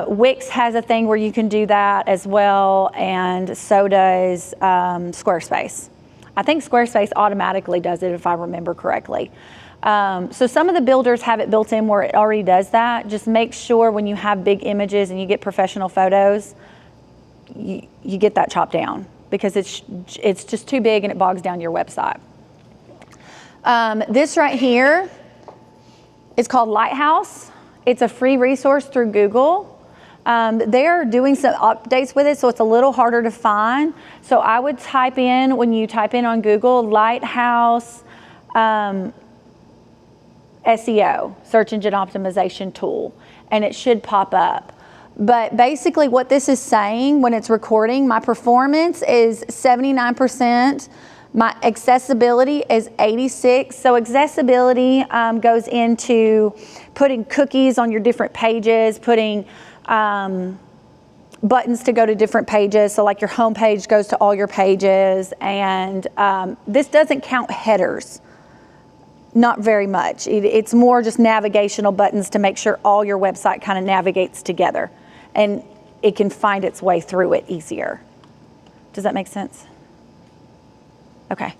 Wix has a thing where you can do that as well, and so does Squarespace. I think Squarespace automatically does it if I remember correctly. So some of the builders have it built in where it already does that. Just make sure when you have big images and you get professional photos, you get that chopped down because it's just too big and it bogs down your website. This right here is called Lighthouse. It's a free resource through Google. They're doing some updates with it, so it's a little harder to find. So I would type in, when you type in on Google, Lighthouse SEO, search engine optimization tool, and it should pop up. But basically what this is saying when it's recording, my performance is 79%, my accessibility is 86. So accessibility goes into putting cookies on your different pages, putting buttons to go to different pages. So like your home page goes to all your pages, and this doesn't count headers. Not very much. It's more just navigational buttons to make sure all your website kind of navigates together and it can find its way through it easier. Does that make sense? Okay.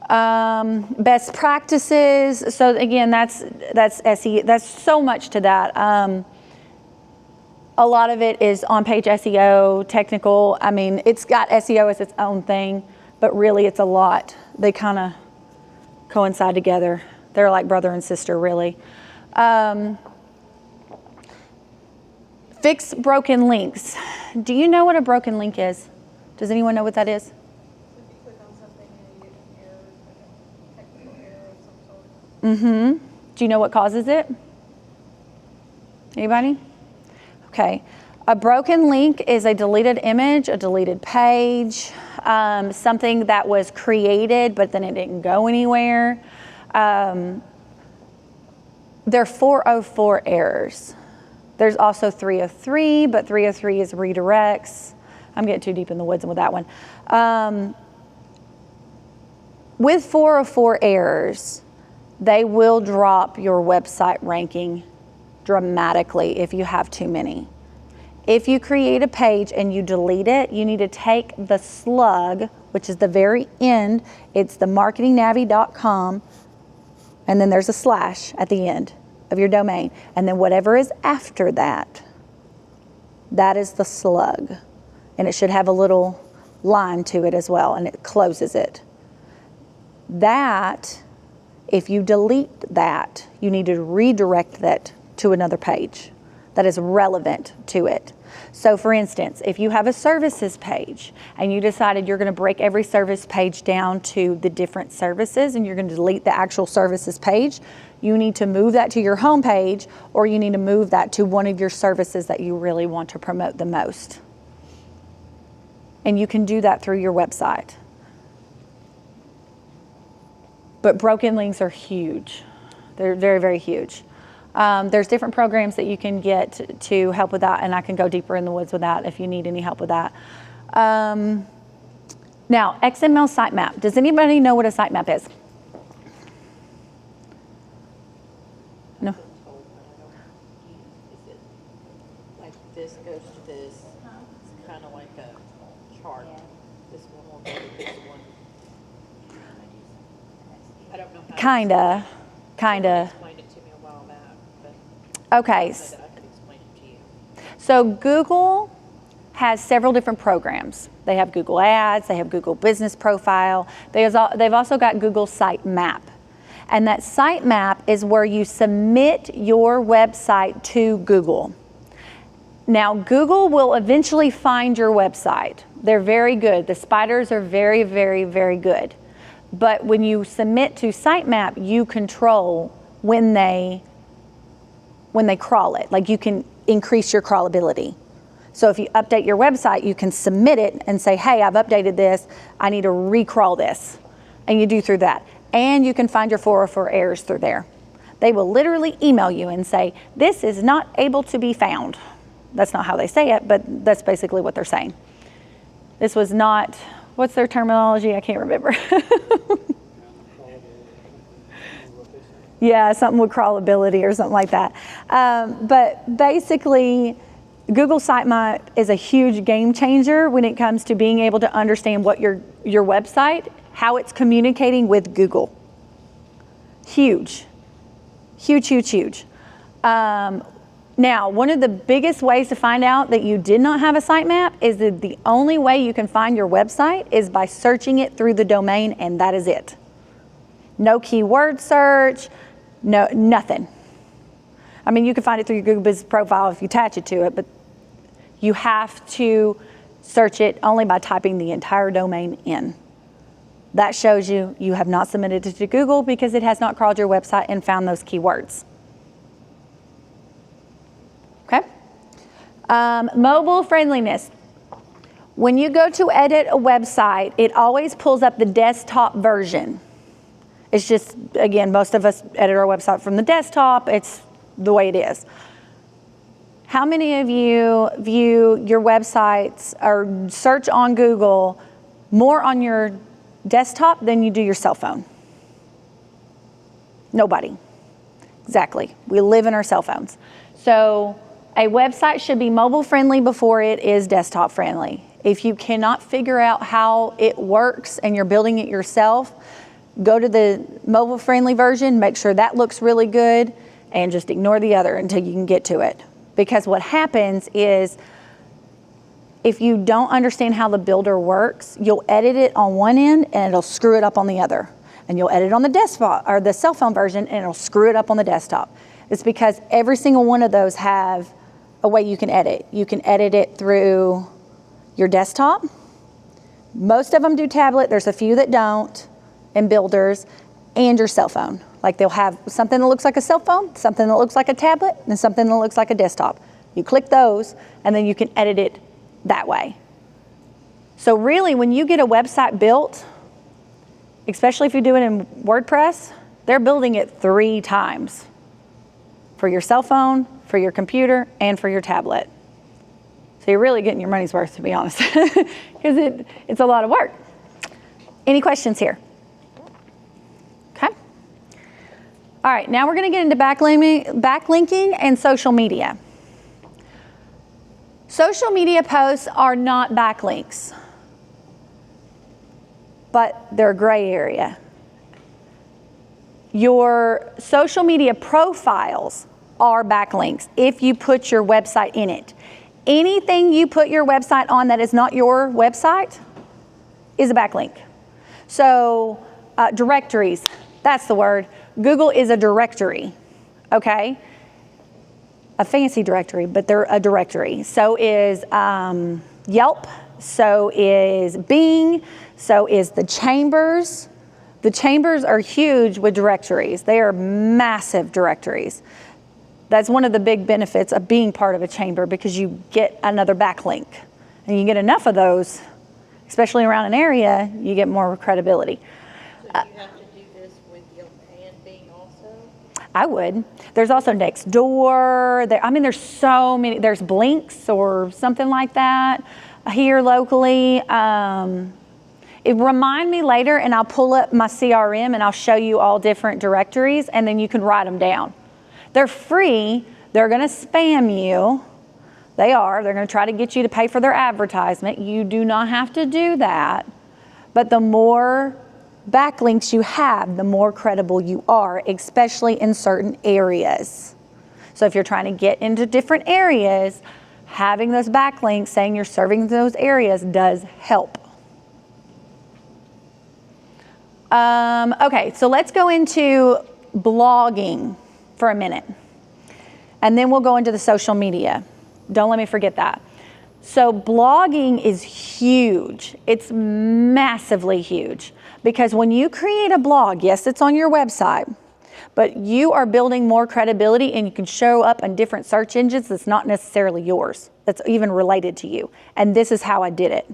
Best practices. So again, that's SEO. That's so much to that. A lot of it is on-page SEO, technical. I mean, it's got SEO as its own thing, but really it's a lot. They kind of coincide together. They're like brother and sister, really. Fix broken links. do you know what a broken link is? Does anyone know what that is? If you click on something and you get an error, like a technical error of some sort. Do you know what causes it? Anybody? Okay. A broken link is a deleted image, a deleted page, something that was created but then it didn't go anywhere. There are 404 errors. There's also 303, but 303 is redirects. I'm getting too deep in the woods with that one. With 404 errors, they will drop your website ranking dramatically if you have too many. If you create a page and you delete it, you need to take the slug, which is the very end. It's the marketingnavii.com, and then there's a slash at the end of your domain. And then whatever is after that, that is the slug. And it should have a little line to it as well, and it closes it. That, if you delete that, you need to redirect that to another page that is relevant to it. So for instance, if you have a services page and you decided you're going to break every service page down to the different services and you're going to delete the actual services page, you need to move that to your home page, or you need to move that to one of your services that you really want to promote the most. And you can do that through your website. But broken links are huge. They're very, very huge. There's different programs that you can get to help with that, and I can go deeper in the woods with that if you need any help with that. Now, XML sitemap. Does anybody know what a sitemap is? No? Is it like this goes to this? It's kind of like a chart. This one will go to this one. I don't know how. Kinda. Someone explained it to me a while back, but Okay. so that I could explain it to you. So Google has several different programs. They have Google Ads, they have Google Business Profile. They've also got Google Sitemap. And that sitemap is where you submit your website to Google. Now, Google will eventually find your website. They're very good. The spiders are very, very, very good. But when you submit to sitemap, you control when they crawl it. Like, you can increase your crawlability. So if you update your website, you can submit it and say, hey, I've updated this. I need to recrawl this. And you do through that. And you can find your 404 errors through there. They will literally email you and say, this is not able to be found. That's not how they say it, but that's basically what they're saying. This was not, what's their terminology? I can't remember. Yeah, something with crawlability or something like that. But basically, Google Sitemap is a huge game changer when it comes to being able to understand what your website, how it's communicating with Google. Huge. Huge, huge, huge. Now, one of the biggest ways to find out that you did not have a sitemap is that the only way you can find your website is by searching it through the domain, and that is it. No keyword search, no, nothing. I mean, you can find it through your Google Business Profile if you attach it to it, but you have to search it only by typing the entire domain in. That shows you have not submitted it to Google because it has not crawled your website and found those keywords. Okay? Mobile friendliness. When you go to edit a website, it always pulls up the desktop version. It's just, again, most of us edit our website from the desktop. It's the way it is. How many of you view your websites or search on Google more on your desktop than you do your cell phone? Nobody. Exactly. We live in our cell phones. So a website should be mobile friendly before it is desktop friendly. If you cannot figure out how it works and you're building it yourself, go to the mobile friendly version, make sure that looks really good, and just ignore the other until you can get to it. Because what happens is, if you don't understand how the builder works, you'll edit it on one end and it'll screw it up on the other. And you'll edit on the desktop or the cell phone version and it'll screw it up on the desktop. It's because every single one of those have a way you can edit. You can edit it through your desktop. Most of them do tablet. There's a few that don't, and builders, and your cell phone. Like they'll have something that looks like a cell phone, something that looks like a tablet, and something that looks like a desktop. You click those, and then you can edit it that way. So really, when you get a website built, especially if you do it in WordPress, they're building it 3 times for your cell phone, for your computer, and for your tablet. So you're really getting your money's worth, to be honest, because it's a lot of work. Any questions here? Okay. All right, now we're going to get into backlinking and social media. Social media posts are not backlinks, but they're a gray area. Your social media profiles are backlinks if you put your website in it. Anything you put your website on that is not your website is a backlink. So directories, that's the word. Google is a directory, okay? A fancy directory, but they're a directory. So is Yelp, so is Bing, so is the Chambers. The Chambers are huge with directories. They are massive directories. That's one of the big benefits of being part of a chamber, because you get another backlink. And you get enough of those, especially around an area, you get more credibility. So you have to do this with Yelp and Bing also? I would. There's also Nextdoor. There's so many. There's Blinks or something like that here locally. Remind me later, and I'll pull up my CRM and I'll show you all different directories, and then you can write them down. They're free. They're going to spam you. They are. They're going to try to get you to pay for their advertisement. You do not have to do that. But the more backlinks you have, the more credible you are, especially in certain areas. So if you're trying to get into different areas, having those backlinks saying you're serving those areas does help. Okay, so let's go into blogging for a minute, and then we'll go into the social media. Don't let me forget that. So blogging is huge. It's massively huge, because when you create a blog, yes, it's on your website, but you are building more credibility, and you can show up on different search engines that's not necessarily yours, that's even related to you. And this is how I did it.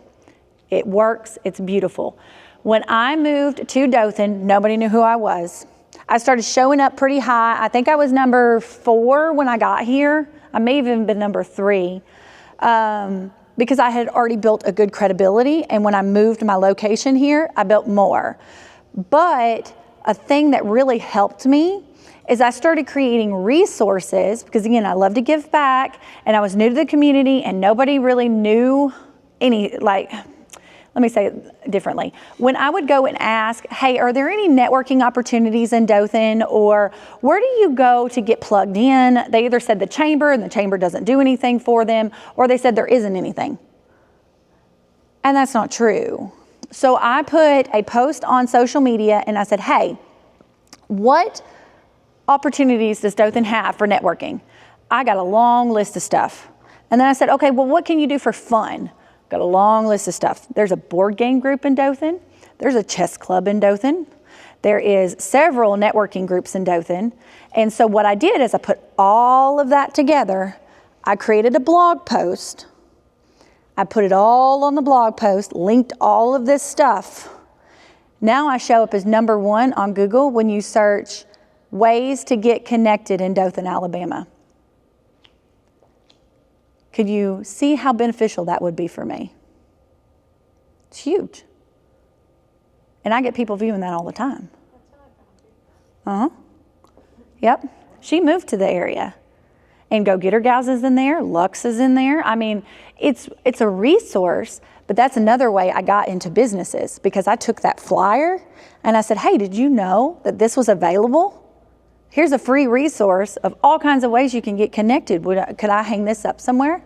It works. It's beautiful. When I moved to Dothan, nobody knew who I was. I started showing up pretty high. I think I was number 4 when I got here. I may have even been number 3, because I had already built a good credibility. And when I moved my location here, I built more. But a thing that really helped me is I started creating resources, because again, I love to give back, and I was new to the community, and nobody really knew let me say it differently. When I would go and ask, hey, are there any networking opportunities in Dothan, or where do you go to get plugged in? They either said the chamber, and the chamber doesn't do anything for them, or they said there isn't anything. And that's not true. So I put a post on social media, and I said, hey, what opportunities does Dothan have for networking? I got a long list of stuff. And then I said, okay, well, what can you do for fun? Got a long list of stuff. There's a board game group in Dothan. There's a chess club in Dothan. There is several networking groups in Dothan. And so what I did is I put all of that together. I created a blog post. I put it all on the blog post, linked all of this stuff. Now I show up as number 1 on Google when you search ways to get connected in Dothan, Alabama. Could you see how beneficial that would be for me? It's huge. And I get people viewing that all the time. Yep. She moved to the area. And Go Getter Gals is in there. Lux is in there. I mean, it's a resource, but that's another way I got into businesses, because I took that flyer and I said, hey, did you know that this was available? Here's a free resource of all kinds of ways you can get connected. Could I hang this up somewhere?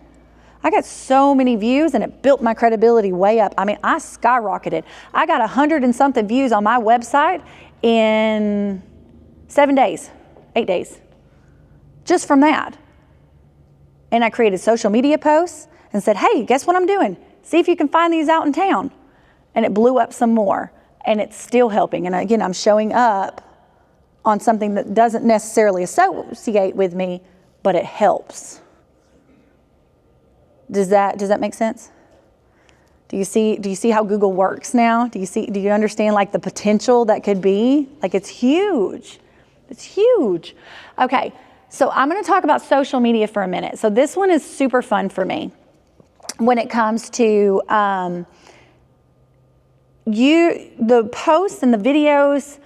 I got so many views, and it built my credibility way up. I mean, I skyrocketed. I got 100 and something views on my website in 7 days, 8 days, just from that. And I created social media posts and said, hey, guess what I'm doing? See if you can find these out in town. And it blew up some more. And it's still helping. And again, I'm showing up on something that doesn't necessarily associate with me, but it helps. Does that make sense? Do you see how Google works now? Do you understand like the potential that could be? Like it's huge. It's huge. Okay, so I'm going to talk about social media for a minute. So this one is super fun for me when it comes to the posts and the videos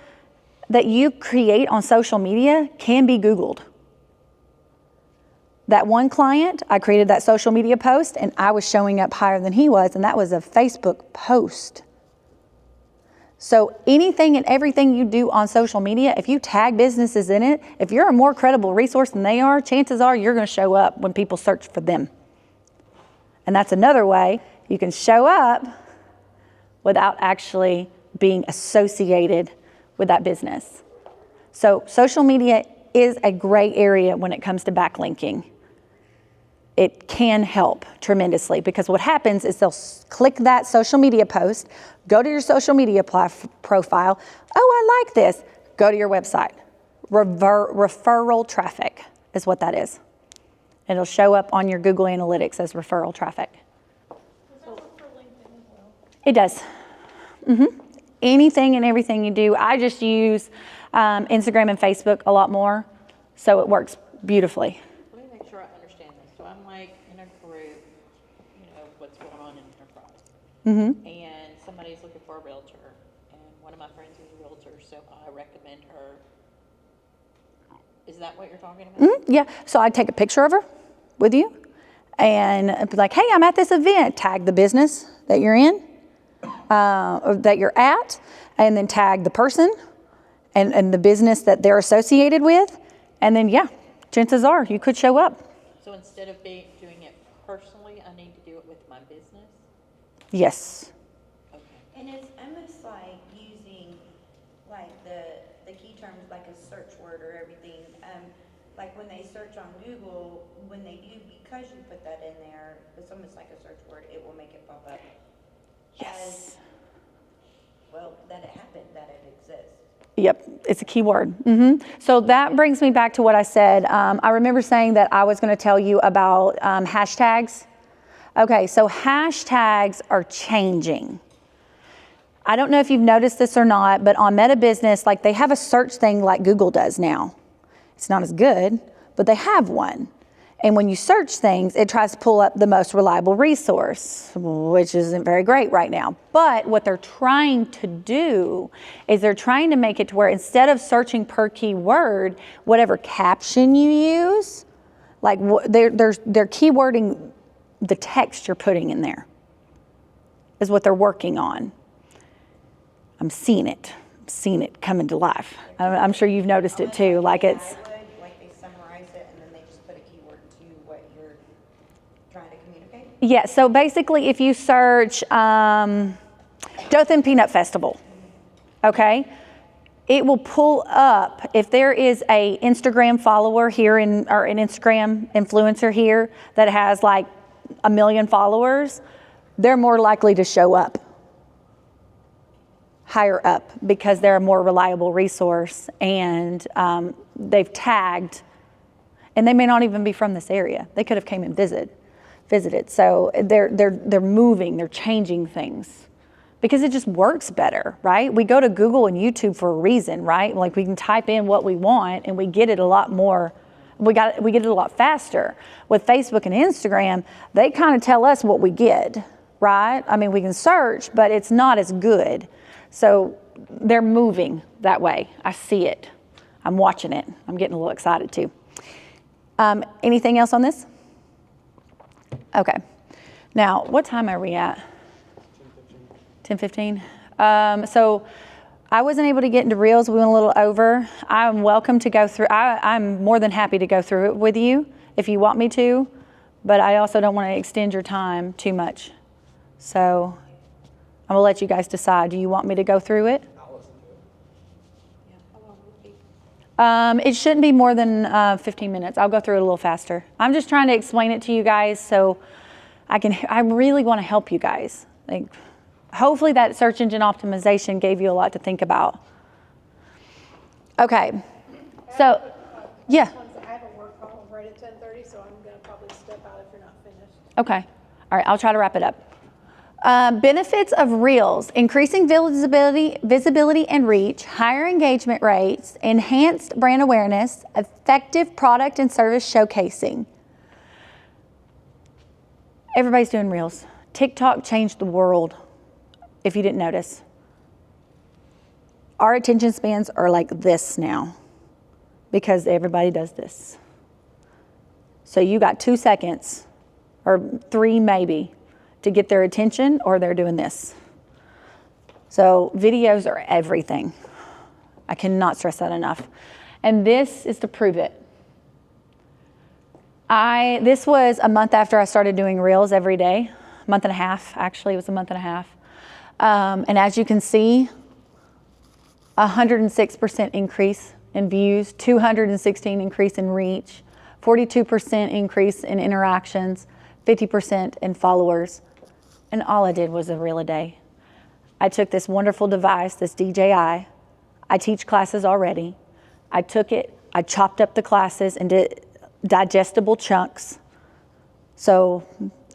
that you create on social media can be Googled. That one client, I created that social media post and I was showing up higher than he was, and that was a Facebook post. So anything and everything you do on social media, if you tag businesses in it, if you're a more credible resource than they are, chances are you're going to show up when people search for them. And that's another way you can show up without actually being associated with that business. So social media is a gray area when it comes to backlinking. It can help tremendously because what happens is they'll click that social media post, go to your social media profile. Oh, I like this. Go to your website. Referral traffic is what that is. It'll show up on your Google Analytics as referral traffic. Does that work for LinkedIn as well? It does. Anything and everything you do. I just use Instagram and Facebook a lot more, so it works beautifully. Let me make sure I understand this. So I'm like in a group, you know, what's going on in enterprise. And somebody's looking for a realtor, and one of my friends is a realtor, so I recommend her. Is that what you're talking about? Yeah, so I'd take a picture of her with you and be like, hey, I'm at this event. Tag the business that you're in, or that you're at, and then tag the person and the business that they're associated with. And then, yeah, chances are you could show up. So instead of doing it personally, I need to do it with my business? Yes. Okay. And it's almost like using like the key terms like a search word or everything. Like when they search on Google, when they do, because you put that in there, it's almost like a search word, it will make it pop up. Yes. Well, that it happened, that it exists. Yep, it's a key word. So that brings me back to what I said. I remember saying that I was going to tell you about hashtags. Okay, so hashtags are changing. I don't know if you've noticed this or not, but on Meta Business, like they have a search thing like Google does now. It's not as good, but they have one. And when you search things, it tries to pull up the most reliable resource, which isn't very great right now. But what they're trying to do is they're trying to make it to where instead of searching per keyword, whatever caption you use, like they're keywording the text you're putting in there is what they're working on. I'm seeing it coming to life. I'm sure you've noticed it too. Like it's. Like they summarize it and then they just put a keyword to what you're trying to communicate? Yeah, so basically if you search Dothan Peanut Festival, okay, it will pull up, if there is a Instagram follower here or an Instagram influencer here that has like 1 million followers, they're more likely to show up higher up because they're a more reliable resource and they've tagged, and they may not even be from this area. They could have came and visited. So they're moving, they're changing things because it just works better, right? We go to Google and YouTube for a reason, right? Like we can type in what we want and we get it a lot more. We get it a lot faster. With Facebook and Instagram, they kind of tell us what we get, right? I mean, we can search, but it's not as good. So they're moving that way. I see it. I'm watching it. I'm getting a little excited too. Anything else on this? Okay. Now, what time are we at? 10:15. So I wasn't able to get into Reels. We went a little over. I'm welcome to go through. I'm more than happy to go through it with you if you want me to, but I also don't want to extend your time too much. So I'm gonna let you guys decide. Do you want me to go through it? I'll listen to it. Yeah, how long would it be? It shouldn't be more than 15 minutes. I'll go through it a little faster. I'm just trying to explain it to you guys so I really want to help you guys. Like, hopefully that search engine optimization gave you a lot to think about. Okay, so, yeah. I have a work call right at 10:30, so I'm gonna probably step out if you're not finished. Okay, all right, I'll try to wrap it up. Benefits of Reels: increasing visibility and reach, higher engagement rates, enhanced brand awareness, effective product and service showcasing. Everybody's doing Reels. TikTok changed the world, if you didn't notice. Our attention spans are like this now because everybody does this. So you got 2 seconds, or 3 maybe, to get their attention, or they're doing this. So videos are everything. I cannot stress that enough. And this is to prove it. This was a month after I started doing Reels every day. Month and a half, actually, it was a month and a half. And as you can see, 106% increase in views, 216 increase in reach, 42% increase in interactions, 50% in followers. And all I did was a reel a day. I took this wonderful device, this DJI. I teach classes already. I took it, I chopped up the classes into digestible chunks so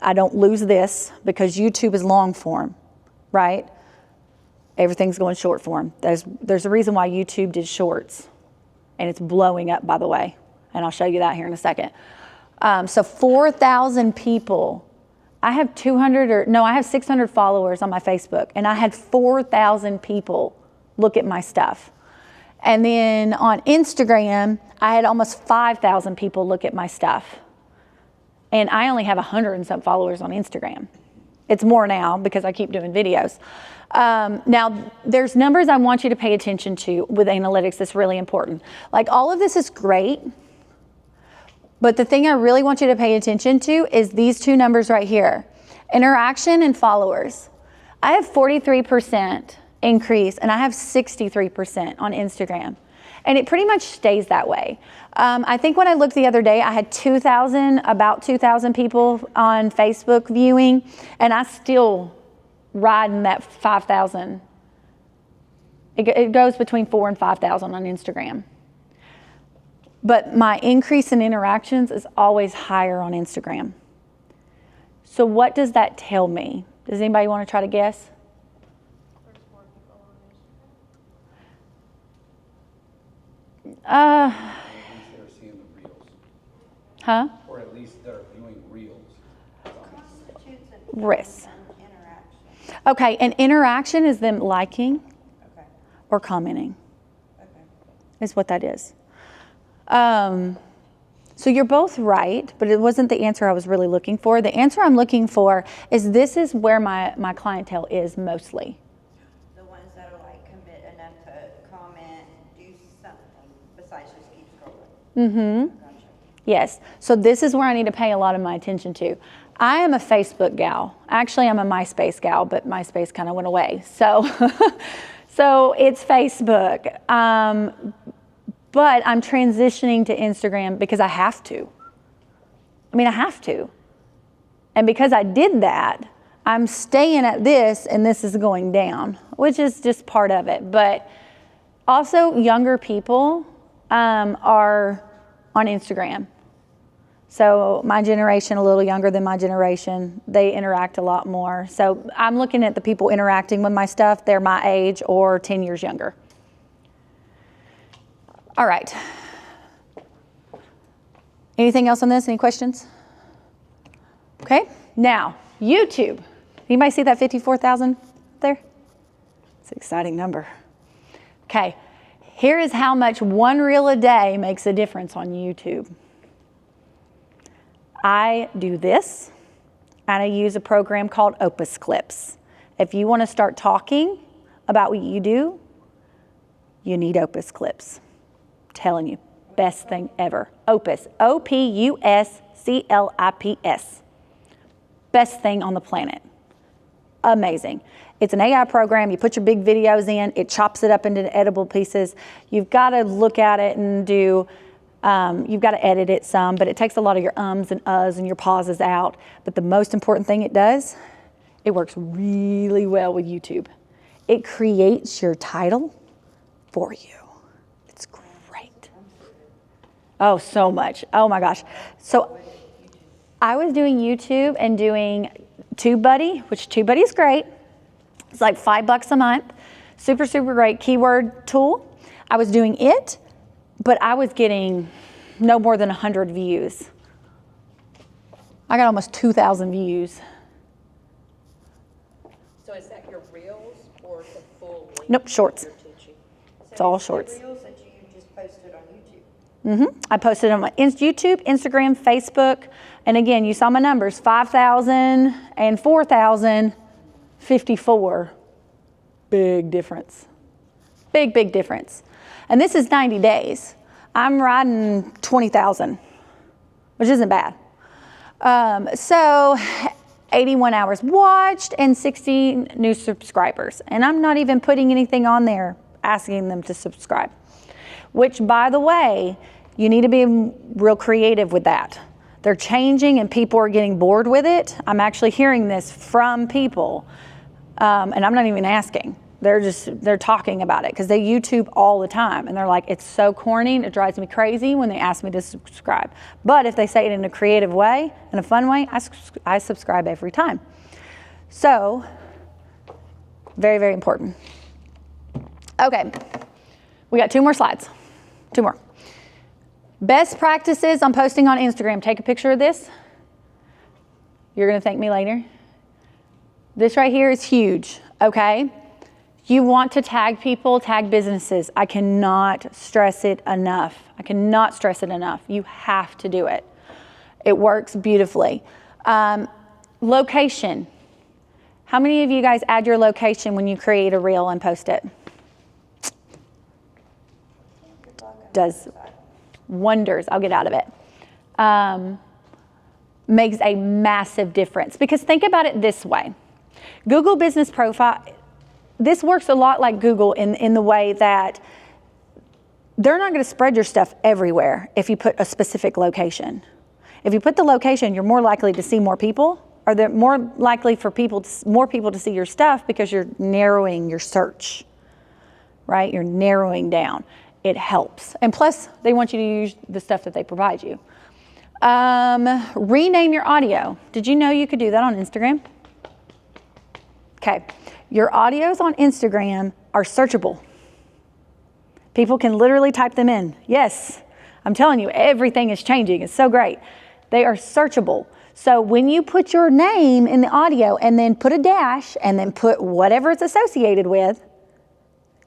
I don't lose this, because YouTube is long form, right? Everything's going short form. There's a reason why YouTube did shorts, and it's blowing up, by the way, and I'll show you that here in a second. So 4,000 people. I have 600 followers on my Facebook, and I had 4,000 people look at my stuff. And then on Instagram, I had almost 5,000 people look at my stuff. And I only have 100 and some followers on Instagram. It's more now because I keep doing videos. Now, there's numbers I want you to pay attention to with analytics that's really important. Like, all of this is great, but the thing I really want you to pay attention to is these 2 numbers right here: interaction and followers. I have 43% increase, and I have 63% on Instagram. And it pretty much stays that way. I think when I looked the other day, I had about 2,000 people on Facebook viewing, and I still ride in that 5,000. It goes between 4,000 and 5,000 on Instagram. But my increase in interactions is always higher on Instagram. So what does that tell me? Does anybody want to try to guess? There's more people on Instagram. At least they're seeing the reels, Huh? or at least they're viewing reels. Constitutes an Risk. interaction. Okay, an interaction is them liking Okay, or commenting, okay. is what that is. So you're both right, but it wasn't the answer I was really looking for. The answer I'm looking for is this is where my clientele is mostly. The ones that are like commit enough to comment, do something besides just keep scrolling. Mm-hmm. Gotcha. Yes. So this is where I need to pay a lot of my attention to. I am a Facebook gal. Actually, I'm a MySpace gal, but MySpace kind of went away. So, so it's Facebook. But I'm transitioning to Instagram because I have to. I have to. And because I did that, I'm staying at this, and this is going down, which is just part of it. But also, younger people are on Instagram. So my generation, a little younger than my generation, they interact a lot more. So I'm looking at the people interacting with my stuff. They're my age or 10 years younger. All right. Anything else on this? Any questions? Okay. Now, YouTube. Anybody see that 54,000 there? It's an exciting number. Okay. Here is how much one reel a day makes a difference on YouTube. I do this, and I use a program called Opus Clips. If you want to start talking about what you do, you need Opus Clips. Telling you, best thing ever. Opus, OPUSCLIPS. Best thing on the planet. Amazing. It's an AI program. You put your big videos in, it chops it up into edible pieces. You've got to look at it and do, you've got to edit it some, but it takes a lot of your ums and uhs and your pauses out. But the most important thing it does, it works really well with YouTube. It creates your title for you. It's great. Oh, so much. Oh my gosh. So I was doing YouTube and doing TubeBuddy, which TubeBuddy is great. It's like $5 a month. Super, super great keyword tool. I was doing it, but I was getting no more than 100 views. I got almost 2,000 views. So is that your reels or the full length? Nope, shorts. You're teaching? It's all shorts. The reels that you just posted on YouTube. I posted them on YouTube, Instagram, Facebook, and again, you saw my numbers, 5,000 and 4,054. Big difference. Big, big difference. And this is 90 days. I'm riding 20,000, which isn't bad. So 81 hours watched and 60 new subscribers. And I'm not even putting anything on there asking them to subscribe, which, by the way, you need to be real creative with that. They're changing and people are getting bored with it. I'm actually hearing this from people, and I'm not even asking. They're talking about it because they YouTube all the time and they're like, it's so corny, it drives me crazy when they ask me to subscribe. But if they say it in a creative way, in a fun way, I subscribe every time. So, very, very important. Okay, we got 2 more slides. 2 more. Best practices on posting on Instagram. Take a picture of this. You're gonna thank me later. This right here is huge, okay? You want to tag people, tag businesses. I cannot stress it enough. I cannot stress it enough. You have to do it. It works beautifully. Location. How many of you guys add your location when you create a reel and post it? Does wonders. I'll get out of it. Makes a massive difference because think about it this way. Google Business Profile, this works a lot like Google in the way that they're not going to spread your stuff everywhere if you put a specific location. If you put the location, you're more likely to see more people, or they're more likely for more people to see your stuff because you're narrowing your search, right? You're narrowing down. It helps. And plus, they want you to use the stuff that they provide you. Rename your audio. Did you know you could do that on Instagram? Okay. Your audios on Instagram are searchable. People can literally type them in. Yes, I'm telling you, everything is changing. It's so great. They are searchable. So when you put your name in the audio and then put a dash and then put whatever it's associated with,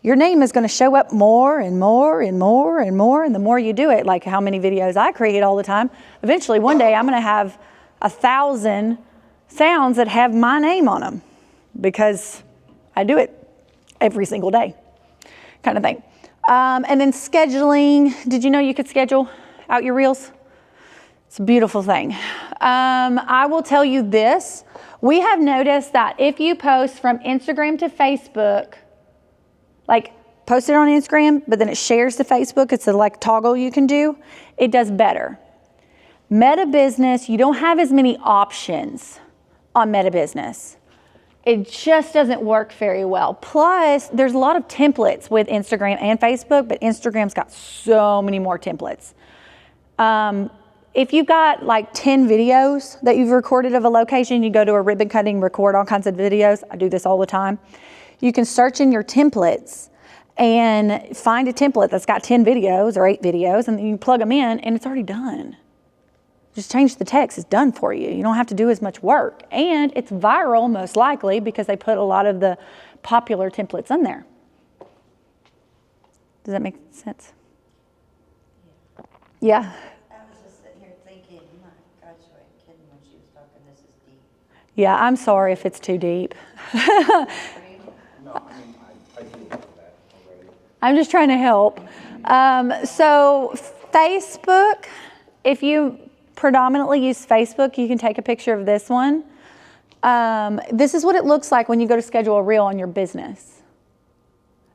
your name is going to show up more and more and more and more. And the more you do it, like how many videos I create all the time, eventually one day I'm going to have 1,000 sounds that have my name on them because I do it every single day, kind of thing. And then scheduling. Did you know you could schedule out your reels? It's a beautiful thing. I will tell you this. We have noticed that if you post from Instagram to Facebook, like post it on Instagram, but then it shares to Facebook, it's a like toggle you can do, it does better. Meta Business, you don't have as many options on Meta Business. It just doesn't work very well. Plus, there's a lot of templates with Instagram and Facebook, but Instagram's got so many more templates. If you've got like 10 videos that you've recorded of a location, you go to a ribbon cutting, record all kinds of videos. I do this all the time. You can search in your templates and find a template that's got 10 videos or 8 videos, and then you plug them in and it's already done. Just change the text, it's done for you. You don't have to do as much work. And it's viral, most likely, because they put a lot of the popular templates in there. Does that make sense? Yeah. I was just sitting here thinking, my God, she wasn't kidding when she was talking, this is deep. Yeah, I'm sorry if it's too deep. No, I mean, I do know that already. I'm just trying to help. So Facebook, if you predominantly use Facebook, you can take a picture of this one. This is what it looks like when you go to schedule a reel on your business.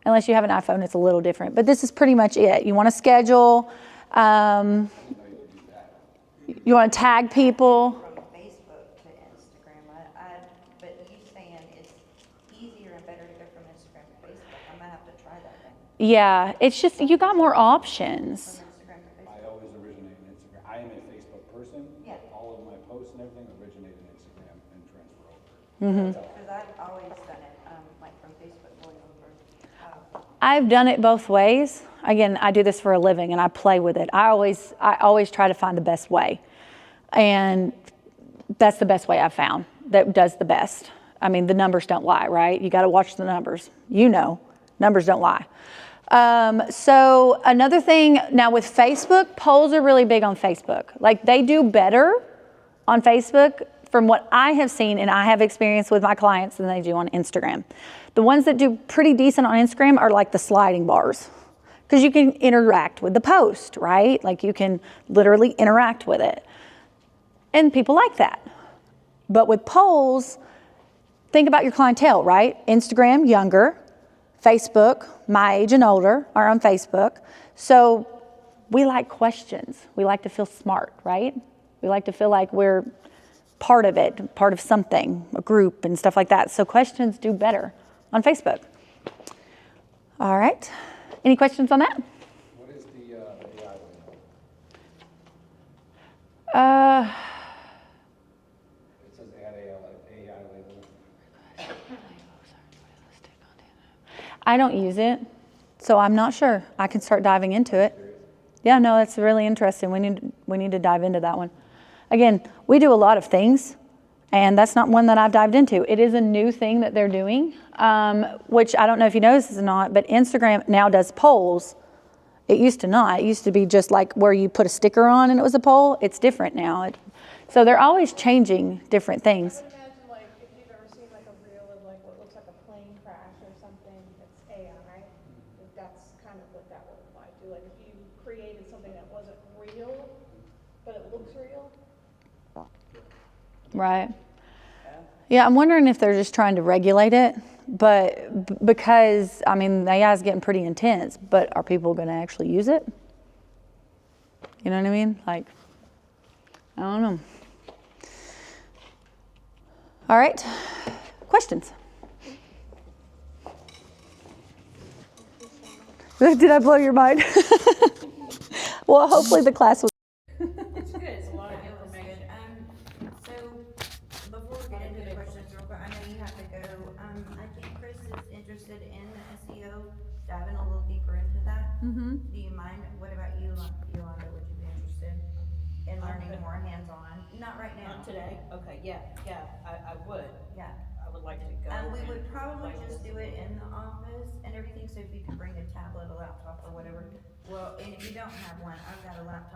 Unless you have an iPhone, it's a little different. But this is pretty much it. You want to schedule. You want to tag people. From Facebook to Instagram, but you saying it's easier and better to go from Instagram to Facebook. I'm gonna have to try that then. Yeah, it's just you got more options. From Instagram to Facebook. I always originate in Instagram. I am a Facebook person. Yeah. All of my posts and everything originate in Instagram and transfer over. Because I've always done it, like from Facebook going over. I've done it both ways. Again, I do this for a living and I play with it. I always try to find the best way. And that's the best way I've found that does the best. I mean, the numbers don't lie, right? You got to watch the numbers. You know, numbers don't lie. So another thing now with Facebook, polls are really big on Facebook. Like they do better on Facebook from what I have seen and I have experienced with my clients than they do on Instagram. The ones that do pretty decent on Instagram are like the sliding bars because you can interact with the post, right? Like you can literally interact with it. And people like that. But with polls, think about your clientele, right? Instagram, younger. Facebook, my age and older, are on Facebook. So we like questions. We like to feel smart, right? We like to feel like we're part of it, part of something, a group and stuff like that. So questions do better on Facebook. All right. Any questions on that? What is the AI label? It says add AI label. I don't use it, so I'm not sure. I can start diving into it. Yeah, no, that's really interesting. We need to dive into that one. Again, we do a lot of things, and that's not one that I've dived into. It is a new thing that they're doing, which I don't know if you noticed this or not, but Instagram now does polls. It used to not. It used to be just like where you put a sticker on and it was a poll. It's different now. So they're always changing different things. I would imagine, like, if you've ever seen like a reel of like what looks like a plane crash or something that's AI, like, that's kind of what that would apply to. Like, if you created something that wasn't real, but it looks real. Right. Yeah, I'm wondering if they're just trying to regulate it, but because, I mean, the AI is getting pretty intense, but are people going to actually use it? You know what I mean? Like, I don't know. All right. Questions? Did I blow your mind? Well, hopefully the class was. It's good, it's a lot of information. So, before we get into the questions, real quick, I know you have to go, I think Chris is interested in the SEO, diving a little deeper into that. Do you mind, what about you, Yolanda, would you be interested in learning more hands-on? Not right now. Not today? Okay, yeah, I would. Yeah. I would like to go. We would and probably play just with do it in the office and everything, so if you could bring a tablet, a laptop, or whatever. Well, and if you don't have one, I've got a laptop